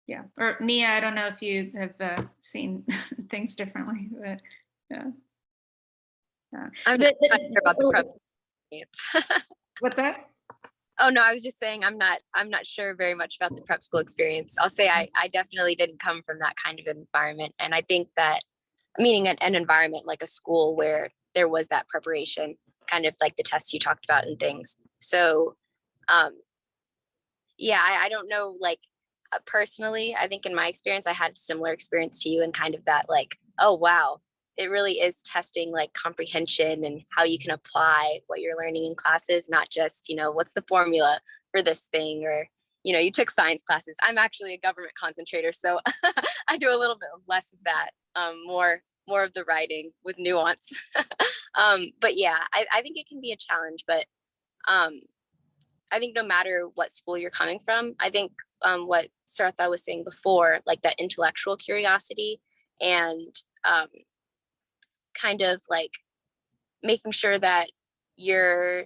Yeah, or Nia, I don't know if you have seen things differently, but yeah. I'm not sure about the prep experience. What's that? Oh no, I was just saying I'm not sure very much about the prep school experience. I'll say I definitely didn't come from that kind of environment. And I think that, meaning an environment like a school where there was that preparation, kind of like the tests you talked about and things. So yeah, I don't know, like personally, I think in my experience, I had a similar experience to you, and kind of that like, oh wow, it really is testing like comprehension and how you can apply what you're learning in classes, not just, what's the formula for this thing, or, you took science classes. I'm actually a government concentrator, so I do a little bit less of that, more of the writing with nuance. But yeah, I think it can be a challenge, but I think no matter what school you're coming from, I think what Saratha was saying before, like that intellectual curiosity and kind of like making sure that you're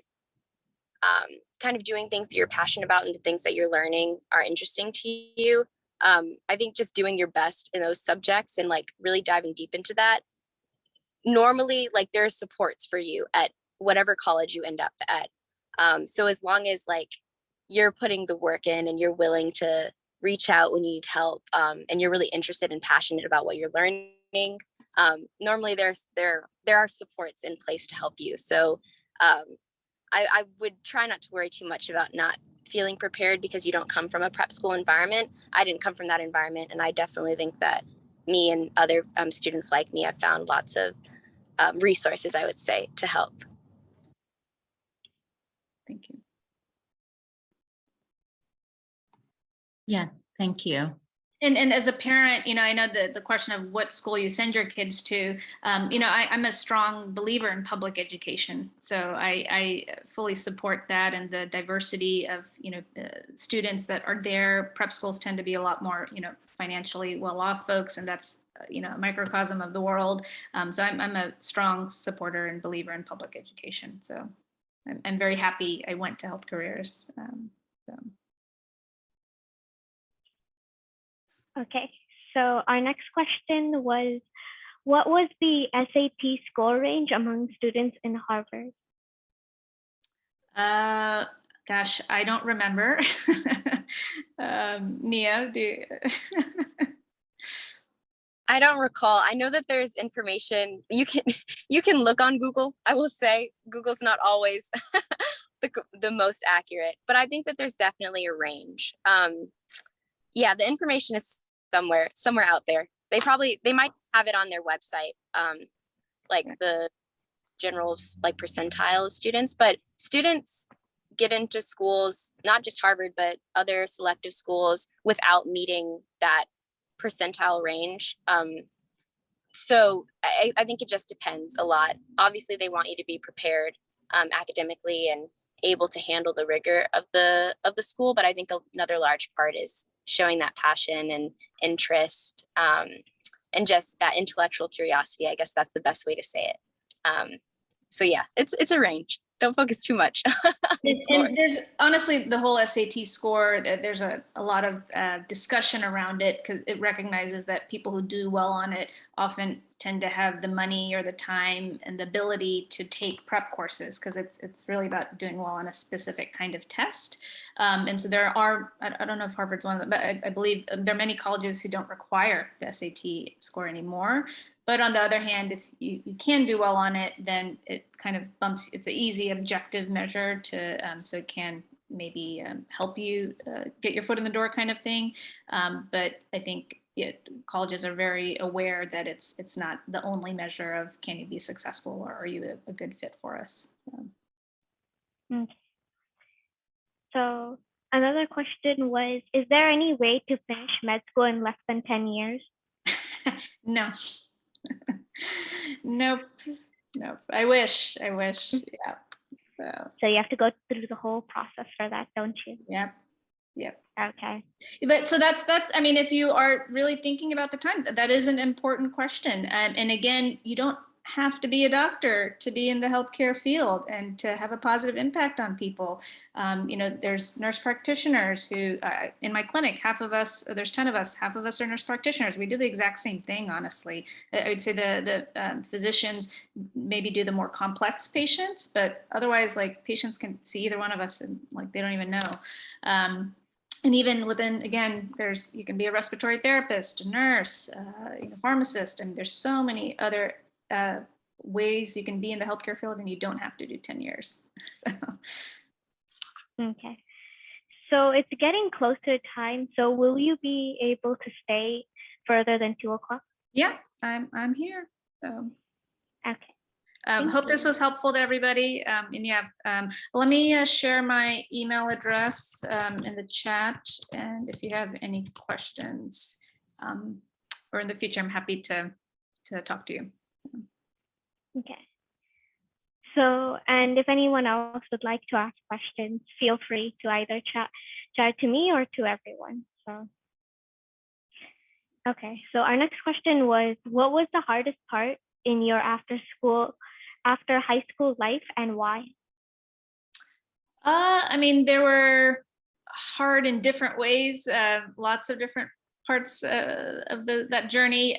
kind of doing things that you're passionate about and the things that you're learning are interesting to you. I think just doing your best in those subjects and like really diving deep into that. Normally, like there are supports for you at whatever college you end up at. So as long as like you're putting the work in and you're willing to reach out when you need help, and you're really interested and passionate about what you're learning, normally there are supports in place to help you. So I would try not to worry too much about not feeling prepared because you don't come from a prep school environment. I didn't come from that environment, and I definitely think that me and other students like me have found lots of resources, I would say, to help. Thank you. Yeah, thank you. And as a parent, I know the question of what school you send your kids to, I'm a strong believer in public education. So I fully support that, and the diversity of, students that are there. Prep schools tend to be a lot more, financially well-off folks, and that's, a microcosm of the world. So I'm a strong supporter and believer in public education. So I'm very happy I went to Health Careers. Okay, so our next question was, what was the SAT score range among students in Harvard? Gosh, I don't remember. Nia, do you? I don't recall. I know that there's information you can look on Google. I will say Google's not always the most accurate, but I think that there's definitely a range. Yeah, the information is somewhere out there. They might have it on their website, like the general like percentile of students, but students get into schools, not just Harvard, but other selective schools without meeting that percentile range. So I think it just depends a lot. Obviously, they want you to be prepared academically and able to handle the rigor of the school, but I think another large part is showing that passion and interest, and just that intellectual curiosity. I guess that's the best way to say it. So yeah, it's a range. Don't focus too much. And there's honestly the whole SAT score, there's a lot of discussion around it, because it recognizes that people who do well on it often tend to have the money or the time and the ability to take prep courses, because it's really about doing well on a specific kind of test. And so there are, I don't know if Harvard's one of them, but I believe there are many colleges who don't require the SAT score anymore. But on the other hand, if you can do well on it, then it kind of bumps, it's an easy objective measure to, so it can maybe help you get your foot in the door kind of thing. But I think colleges are very aware that it's not the only measure of can you be successful or are you a good fit for us. Okay. So another question was, is there any way to finish med school in less than 10 years? No. Nope. I wish. Yeah. So you have to go through the whole process for that, don't you? Yep. Okay. But so that's, I mean, if you are really thinking about the time, that is an important question. And again, you don't have to be a doctor to be in the healthcare field and to have a positive impact on people. There's nurse practitioners who, in my clinic, there's 10 of us, half of us are nurse practitioners. We do the exact same thing, honestly. I would say the physicians maybe do the more complex patients, but otherwise, like, patients can see either one of us and like they don't even know. And even within, again, you can be a respiratory therapist, a nurse, pharmacist, and there's so many other ways you can be in the healthcare field, and you don't have to do 10 years. So. Okay. So it's getting close to time. So will you be able to stay further than 2 o'clock? Yeah, I'm here. So. Okay. Hope this was helpful to everybody. Let me share my email address in the chat. And if you have any questions, or in the future, I'm happy to talk to you. Okay. So, and if anyone else would like to ask questions, feel free to either chat to me or to everyone. So, okay. So our next question was, what was the hardest part in your after high school life, and why? I mean, there were hard in different ways, lots of different parts of that journey.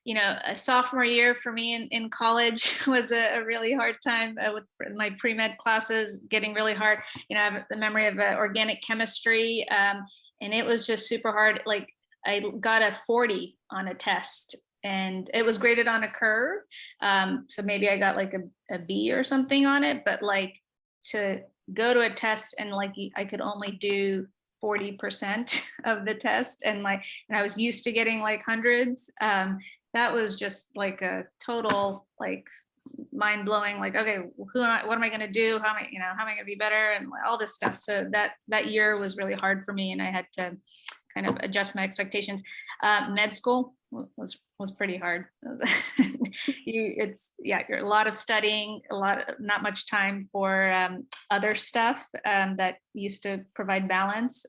You know, a sophomore year for me in college was a really hard time with my pre-med classes getting really hard. You know, I have the memory of organic chemistry, and it was just super hard. Like I got a 40 on a test, and it was graded on a curve. So maybe I got like a B or something on it, but like to go to a test and like I could only do 40% of the test, and I was used to getting like hundreds. That was just like a total like mind blowing, like, okay, who am I, what am I going to do? How am I, how am I going to be better? And all this stuff. So that year was really hard for me, and I had to kind of adjust my expectations. Med school was pretty hard. You're a lot of studying, not much time for other stuff that used to provide balance.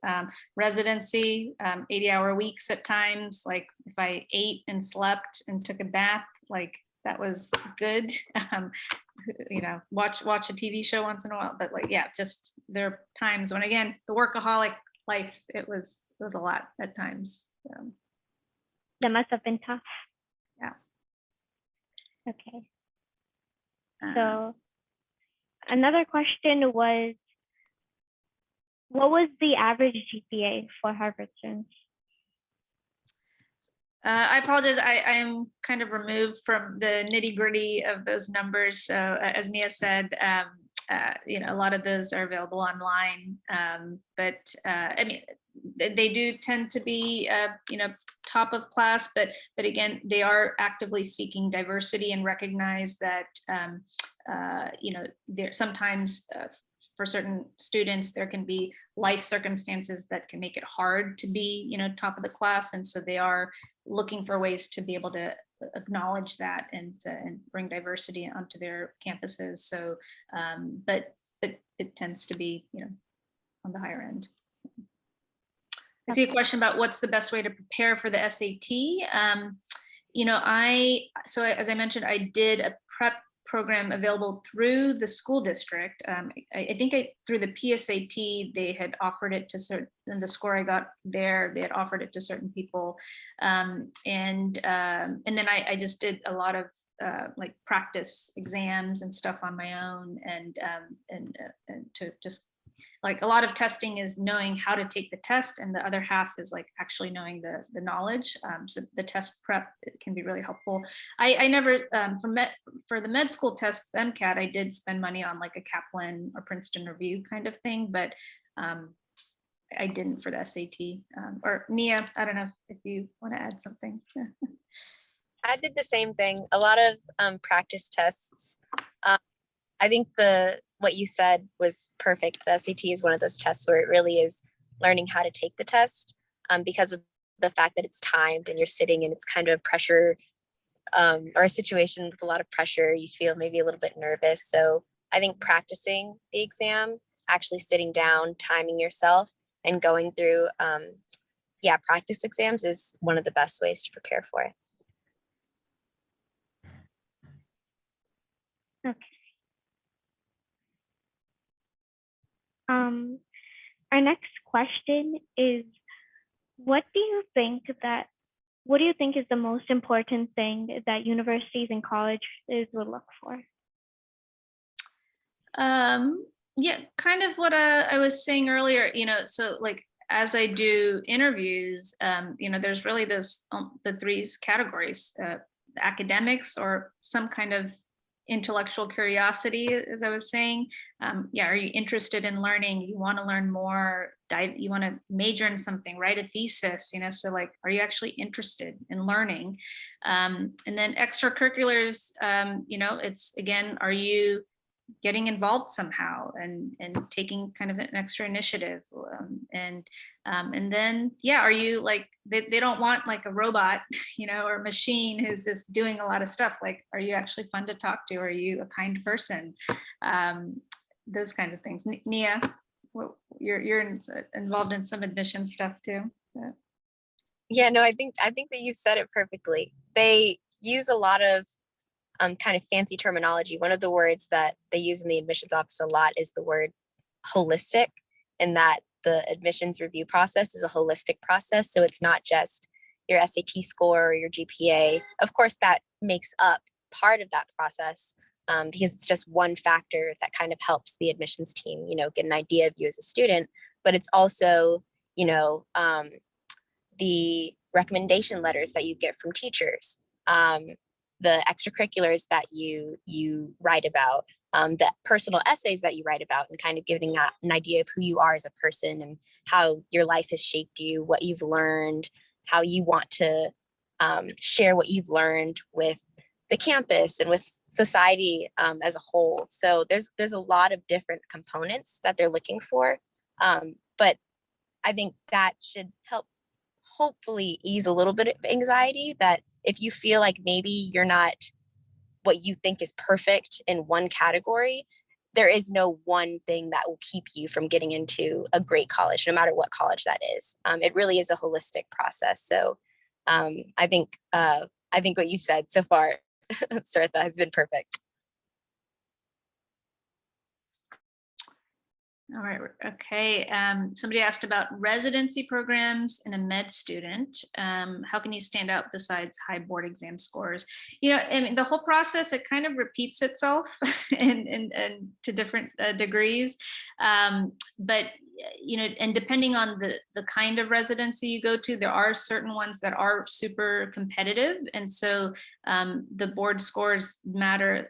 Residency, 80-hour weeks at times. Like if I ate and slept and took a bath, like that was good. Watch a TV show once in a while, but like, yeah, just there are times when, again, the workaholic life, it was a lot at times. That must have been tough. Yeah. Okay. So another question was, what was the average GPA for Harvard students? I apologize. I am kind of removed from the nitty gritty of those numbers. So as Nia said, a lot of those are available online. But I mean, they do tend to be, top of class, but again, they are actively seeking diversity and recognize that, there sometimes for certain students, there can be life circumstances that can make it hard to be, top of the class. And so they are looking for ways to be able to acknowledge that and bring diversity onto their campuses. So, but it tends to be, on the higher end. I see a question about what's the best way to prepare for the SAT. So as I mentioned, I did a prep program available through the school district. I think through the PSAT, they had offered it to certain, and the score I got there, they had offered it to certain people. And then I just did a lot of like practice exams and stuff on my own, and to just, like, a lot of testing is knowing how to take the test, and the other half is like actually knowing the knowledge. So the test prep, it can be really helpful. I never, for the med school test, MCAT, I did spend money on like a Kaplan or Princeton review kind of thing, but I didn't for the SAT. Or Nia, I don't know if you want to add something. I did the same thing. A lot of practice tests. I think what you said was perfect. The SAT is one of those tests where it really is learning how to take the test, because of the fact that it's timed and you're sitting and it's kind of pressure, or a situation with a lot of pressure. You feel maybe a little bit nervous. So I think practicing the exam, actually sitting down, timing yourself, and going through practice exams is one of the best ways to prepare for it. Okay. Our next question is, what do you think is the most important thing that universities and colleges would look for? Yeah, kind of what I was saying earlier, so like as I do interviews, there's really the three categories, academics or some kind of intellectual curiosity, as I was saying. Are you interested in learning? You want to learn more, you want to major in something, write a thesis, so like, are you actually interested in learning? And then extracurriculars, it's, again, are you getting involved somehow and taking kind of an extra initiative, and then are you like, they don't want like a robot, or a machine who's just doing a lot of stuff. Like, are you actually fun to talk to? Are you a kind person? Those kinds of things. Nia, you're involved in some admission stuff too. Yeah, no, I think that you said it perfectly. They use a lot of kind of fancy terminology. One of the words that they use in the admissions office a lot is the word holistic, in that the admissions review process is a holistic process. So it's not just your SAT score or your GPA. Of course, that makes up part of that process, because it's just one factor that kind of helps the admissions team, get an idea of you as a student. But it's also, the recommendation letters that you get from teachers, the extracurriculars that you write about, the personal essays that you write about, and kind of giving an idea of who you are as a person and how your life has shaped you, what you've learned, how you want to share what you've learned with the campus and with society as a whole. So there's a lot of different components that they're looking for. But I think that should help hopefully ease a little bit of anxiety, that if you feel like maybe you're not what you think is perfect in one category, there is no one thing that will keep you from getting into a great college, no matter what college that is. It really is a holistic process. So I think what you've said so far, Saritha, has been perfect. All right. Okay. Somebody asked about residency programs and a med student. How can you stand out besides high board exam scores? I mean, the whole process, it kind of repeats itself and to different degrees. But, and depending on the kind of residency you go to, there are certain ones that are super competitive. And so the board scores matter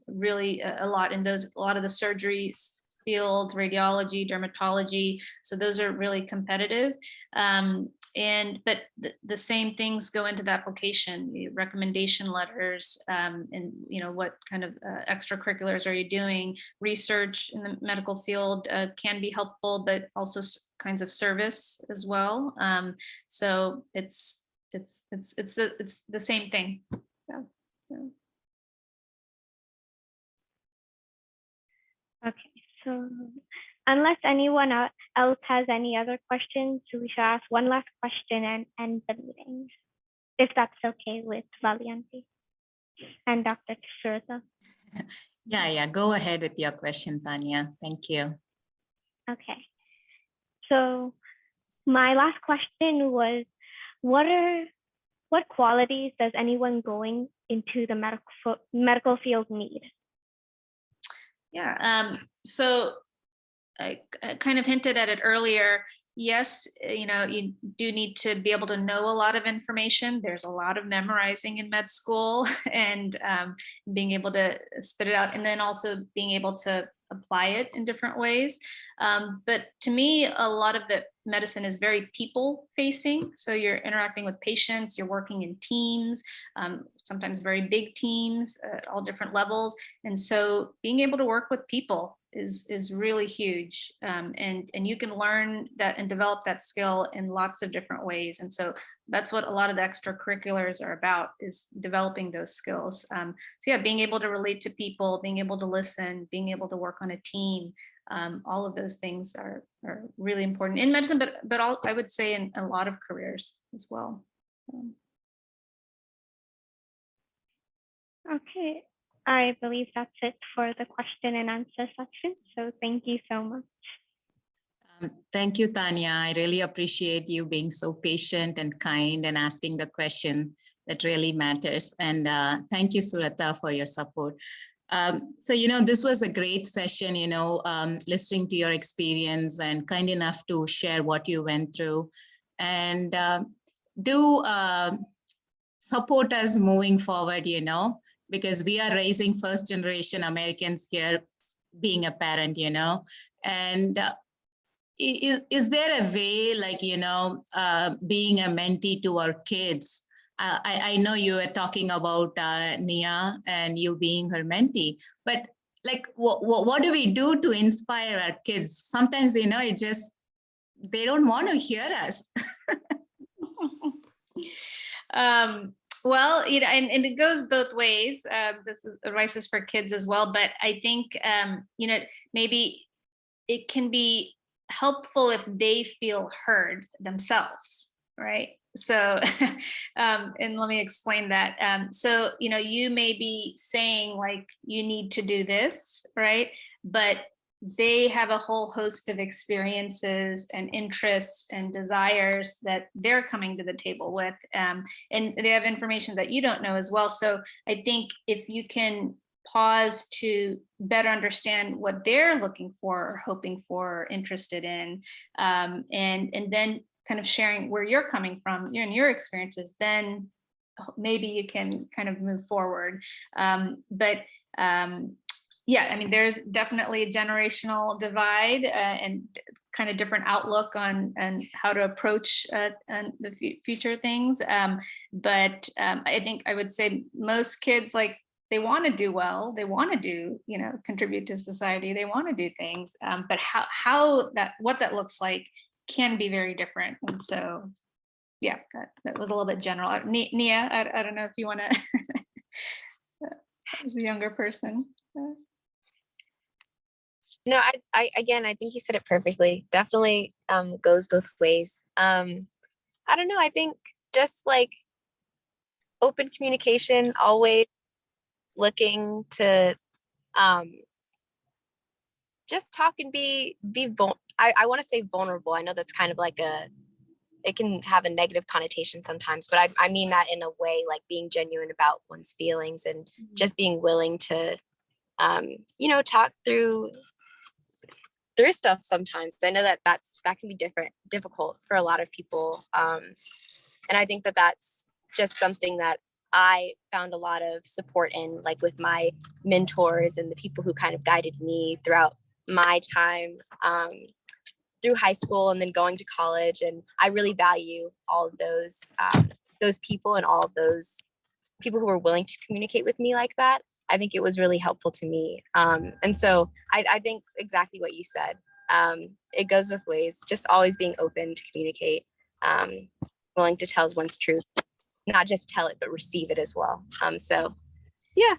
really a lot in those, a lot of the surgeries fields, radiology, dermatology. So those are really competitive. But the same things go into the application, the recommendation letters, and what kind of extracurriculars are you doing? Research in the medical field can be helpful, but also kinds of service as well. So it's the same thing. Yeah. Okay. So unless anyone else has any other questions, we shall ask one last question and end the meeting, if that's okay with Valianti and Dr. Saritha. Yeah, go ahead with your question, Tanya. Thank you. Okay. So my last question was, what qualities does anyone going into the medical field need? Yeah, so I kind of hinted at it earlier. Yes, you do need to be able to know a lot of information. There's a lot of memorizing in med school and being able to spit it out, and then also being able to apply it in different ways. But to me, a lot of the medicine is very people facing. So you're interacting with patients, you're working in teams, sometimes very big teams at all different levels. And so being able to work with people is really huge. And you can learn that and develop that skill in lots of different ways. And so that's what a lot of the extracurriculars are about, is developing those skills. So yeah, being able to relate to people, being able to listen, being able to work on a team, all of those things are really important in medicine, but I would say in a lot of careers as well. Okay, I believe that's it for the question and answer section. So thank you so much. Thank you, Tanya. I really appreciate you being so patient and kind and asking the question that really matters. And thank you, Saritha, for your support. So, this was a great session, listening to your experience and kind enough to share what you went through. And do support us moving forward, because we are raising first generation Americans here, being a parent, and is there a way, like, being a mentee to our kids? I know you were talking about Nia and you being her mentee, but like, what do we do to inspire our kids? Sometimes, it just, they don't want to hear us. Well, and it goes both ways. This is advice is for kids as well, but I think, maybe it can be helpful if they feel heard themselves, right? So, and let me explain that. So, you may be saying like, you need to do this, right? But they have a whole host of experiences and interests and desires that they're coming to the table with, and they have information that you don't know as well. So I think if you can pause to better understand what they're looking for, or hoping for, or interested in, and then kind of sharing where you're coming from and your experiences, then maybe you can kind of move forward. Yeah, I mean, there's definitely a generational divide and kind of different outlook on how to approach the future things. But I think I would say most kids, like, they want to do well, they want to do, contribute to society, they want to do things, but what that looks like can be very different. And so, yeah, that was a little bit general. Nia, I don't know if you want to, as a younger person. No, I again, I think you said it perfectly. Definitely goes both ways. I don't know. I think just like open communication, always looking to just talk and be I want to say vulnerable. I know that's kind of like it can have a negative connotation sometimes, but I mean that in a way, like being genuine about one's feelings and just being willing to talk through stuff sometimes. I know that can be difficult for a lot of people. And I think that that's just something that I found a lot of support in, like with my mentors and the people who kind of guided me throughout my time through high school and then going to college. And I really value all of those people and all of those people who were willing to communicate with me like that. I think it was really helpful to me. And so I think exactly what you said. It goes both ways, just always being open to communicate, willing to tell one's truth, not just tell it, but receive it as well. So, yeah.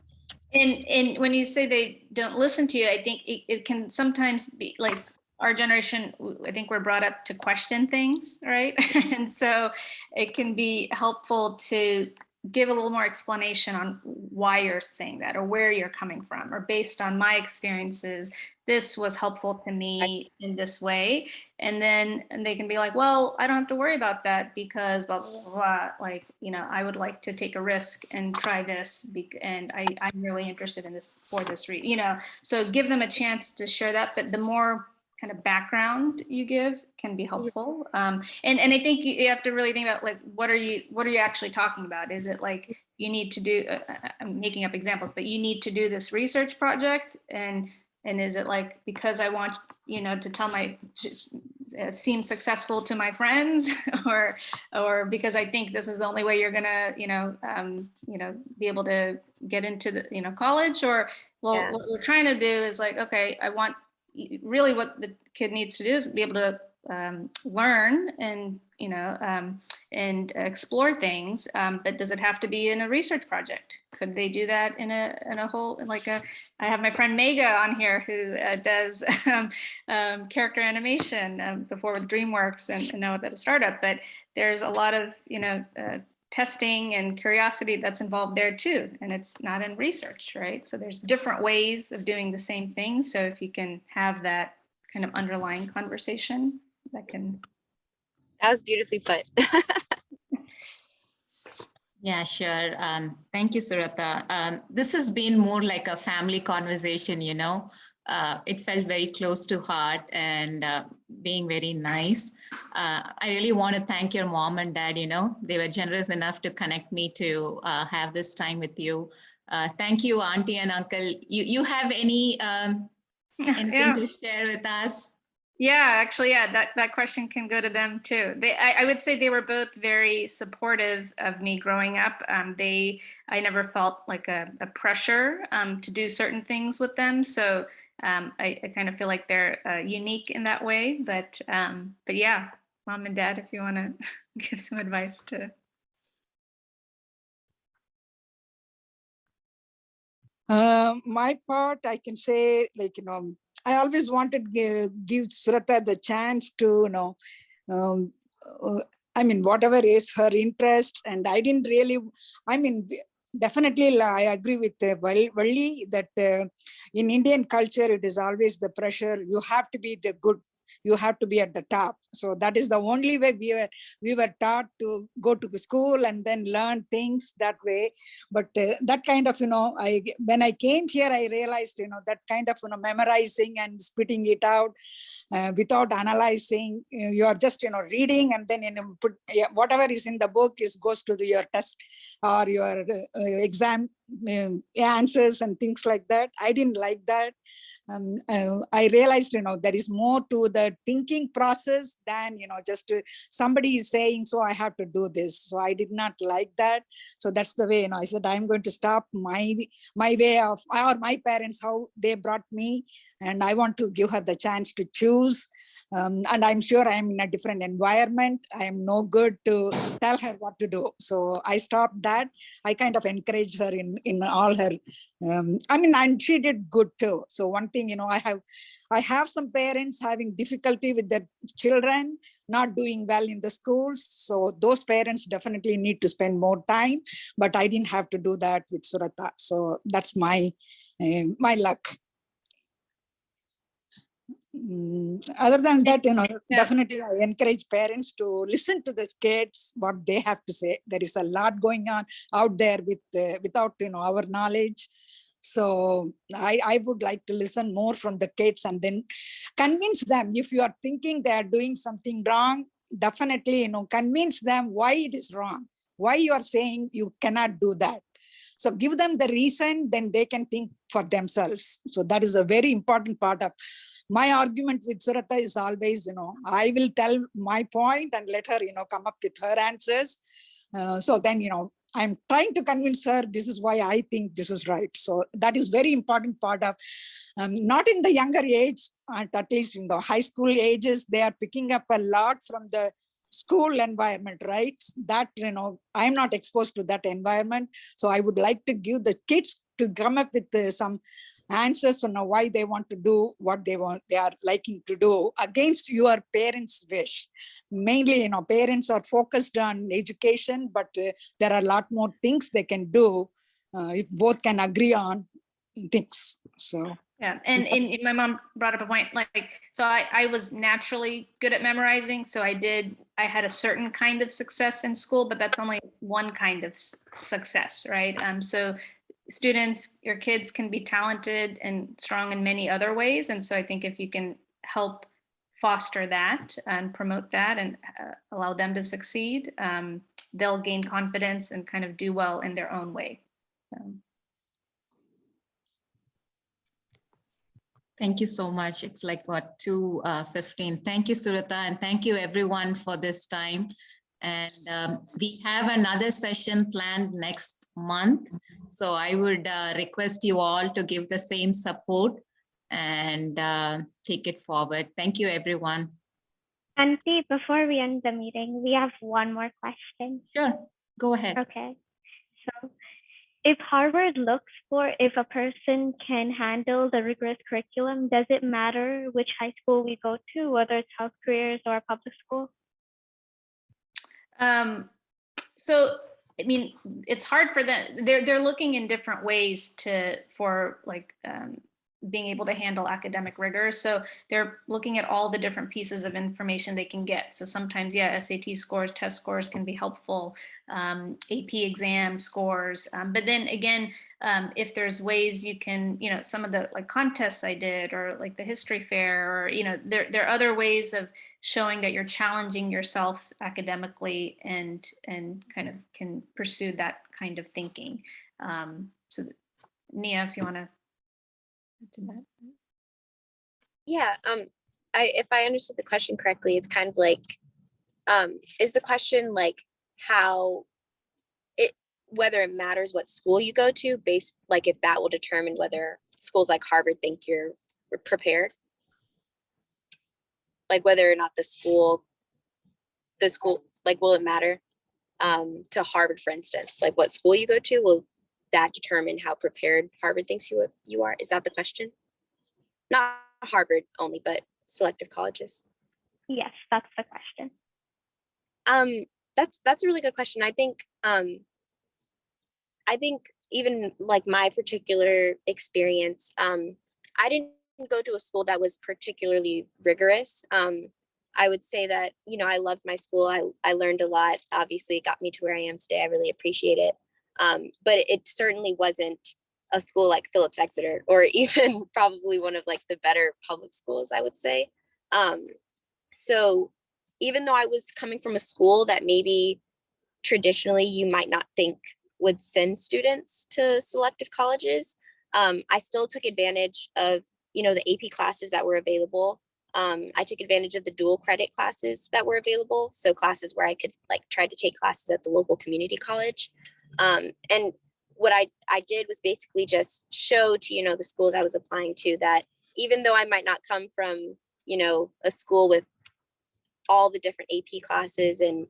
And when you say they don't listen to you, I think it can sometimes be like our generation, I think we're brought up to question things, right? And so it can be helpful to give a little more explanation on why you're saying that or where you're coming from, or based on my experiences, this was helpful to me in this way. And they can be like, well, I don't have to worry about that because blah, blah, blah. Like, I would like to take a risk and try this, and I'm really interested in this for this reason, so give them a chance to share that. But the more kind of background you give can be helpful. And I think you have to really think about, like, what are you actually talking about? Is it like you need to do, I'm making up examples, but you need to do this research project, and is it like, because I want, to seem successful to my friends, or because I think this is the only way you're gonna, be able to get into the, college, or, well, yeah. What we're trying to do is like, okay, I want, really what the kid needs to do is be able to learn and and explore things, but does it have to be in a research project? Could they do that in a whole, like I have my friend Mega on here who does character animation before with DreamWorks and now at a startup, but there's a lot of testing and curiosity that's involved there too, and it's not in research, right? So there's different ways of doing the same thing. So if you can have that kind of underlying conversation, that was beautifully put. Yeah, sure. Thank you, Suratha. This has been more like a family conversation, it felt very close to heart and being very nice. I really want to thank your mom and dad, they were generous enough to connect me to have this time with you. Thank you, Auntie and Uncle. You have anything to share with us? Yeah, actually, yeah, that question can go to them too. I would say they were both very supportive of me growing up. I never felt like a pressure to do certain things with them. So I kind of feel like they're unique in that way. But yeah, Mom and Dad, if you want to give some advice to. My part, I can say, like, I always wanted to give Suratha the chance to, I mean, whatever is her interest. And I didn't really, definitely, I agree with Valli that in Indian culture, it is always the pressure. You have to be the good. You have to be at the top. So that is the only way we were taught to go to the school and then learn things that way. But that kind of, when I came here, I realized, that kind of, memorizing and spitting it out without analyzing, you are just, reading, and then whatever is in the book goes to your test or your exam answers and things like that. I didn't like that. I realized, there is more to the thinking process than, just somebody is saying, so I have to do this. So I did not like that. So that's the way, I said, I'm going to stop my way of, or my parents, how they brought me, and I want to give her the chance to choose. And I'm sure I'm in a different environment. I am no good to tell her what to do. So I stopped that. I kind of encouraged her in all her, and she did good too. So one thing, I have some parents having difficulty with their children not doing well in the schools. So those parents definitely need to spend more time, but I didn't have to do that with Surata. So that's my luck. Other than that, definitely I encourage parents to listen to the kids, what they have to say. There is a lot going on out there without our knowledge. So I would like to listen more from the kids and then convince them. If you are thinking they are doing something wrong, definitely convince them why it is wrong, why you are saying you cannot do that. So give them the reason, then they can think for themselves. So that is a very important part of my argument with Surata. Is always, I will tell my point and let her, come up with her answers. So then, I'm trying to convince her, this is why I think this is right. So that is very important part of, not in the younger age, at least in the high school ages, they are picking up a lot from the school environment, right? That, I'm not exposed to that environment. So I would like to give the kids to come up with some answers on why they want to do what they are liking to do against your parents' wish. Mainly, parents are focused on education, but there are a lot more things they can do if both can agree on things. So yeah, and my mom brought up a point, so I was naturally good at memorizing. So I had a certain kind of success in school, but that's only one kind of success, right? So students, your kids can be talented and strong in many other ways. And so I think if you can help foster that and promote that and allow them to succeed, they'll gain confidence and kind of do well in their own way. Thank you so much. It's like what, 2:15. Thank you, Surata, and thank you everyone for this time. And we have another session planned next month. So I would request you all to give the same support and take it forward. Thank you, everyone. Auntie, before we end the meeting, we have one more question. Sure, go ahead. Okay. So if Harvard looks for if a person can handle the rigorous curriculum, does it matter which high school we go to, whether it's health careers or public school? So, I mean, it's hard for them. They're looking in different ways for being able to handle academic rigor. So they're looking at all the different pieces of information they can get. So sometimes, yeah, SAT scores, test scores can be helpful, AP exam scores. But then again, if there's ways you can, some of the contests I did, or like the history fair, or, there are other ways of showing that you're challenging yourself academically and kind of can pursue that kind of thinking. So Nia, if you want to do that. Yeah, if I understood the question correctly, it's kind of like, is the question like whether it matters what school you go to, based if that will determine whether schools like Harvard think you're prepared? Whether or not the school, will it matter to Harvard, for instance? What school you go to, will that determine how prepared Harvard thinks you are? Is that the question? Not Harvard only, but selective colleges. Yes, that's the question. That's a really good question. I think I think even like my particular experience, I didn't go to a school that was particularly rigorous. I would say that, you know, I loved my school. I learned a lot. Obviously, it got me to where I am today. I really appreciate it. But it certainly wasn't a school like Phillips Exeter, or even probably one of like the better public schools, I would say. So even though I was coming from a school that maybe traditionally you might not think would send students to selective colleges, I still took advantage of, you know, the AP classes that were available. I took advantage of the dual credit classes that were available. So classes where I could like try to take classes at the local community college. And what I did was basically just show to, you know, the schools I was applying to that even though I might not come from, you know, a school with all the different AP classes and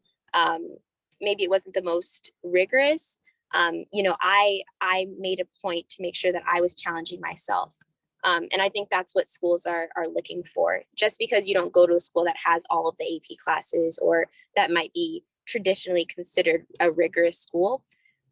maybe it wasn't the most rigorous, you know, I made a point to make sure that I was challenging myself. And I think that's what schools are looking for. Just because you don't go to a school that has all of the AP classes or that might be traditionally considered a rigorous school,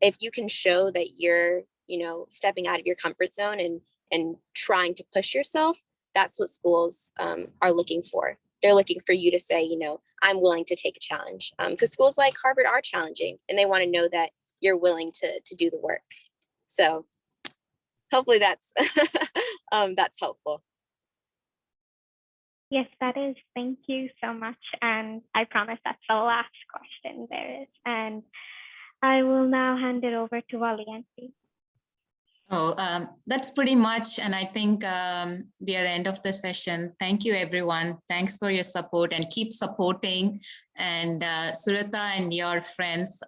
if you can show that you're, you know, stepping out of your comfort zone and trying to push yourself, that's what schools are looking for. They're looking for you to say, you know, I'm willing to take a challenge, because schools like Harvard are challenging and they want to know that you're willing to do the work. So hopefully that's that's helpful. Yes, that is. Thank you so much. And I promise that's the last question there is. And I will now hand it over to Valianti. Oh, that's pretty much. And I think we are end of the session. Thank you, everyone. Thanks for your support and keep supporting. And Surita and your friends,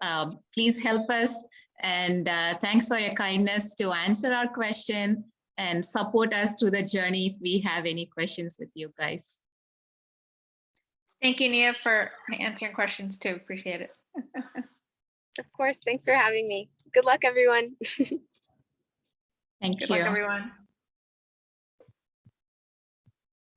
please help us. And thanks for your kindness to answer our question and support us through the journey if we have any questions with you guys. Thank you, Nia, for answering questions too. Appreciate it. Of course. Thanks for having me. Good luck, everyone. Thank Good you. luck, everyone.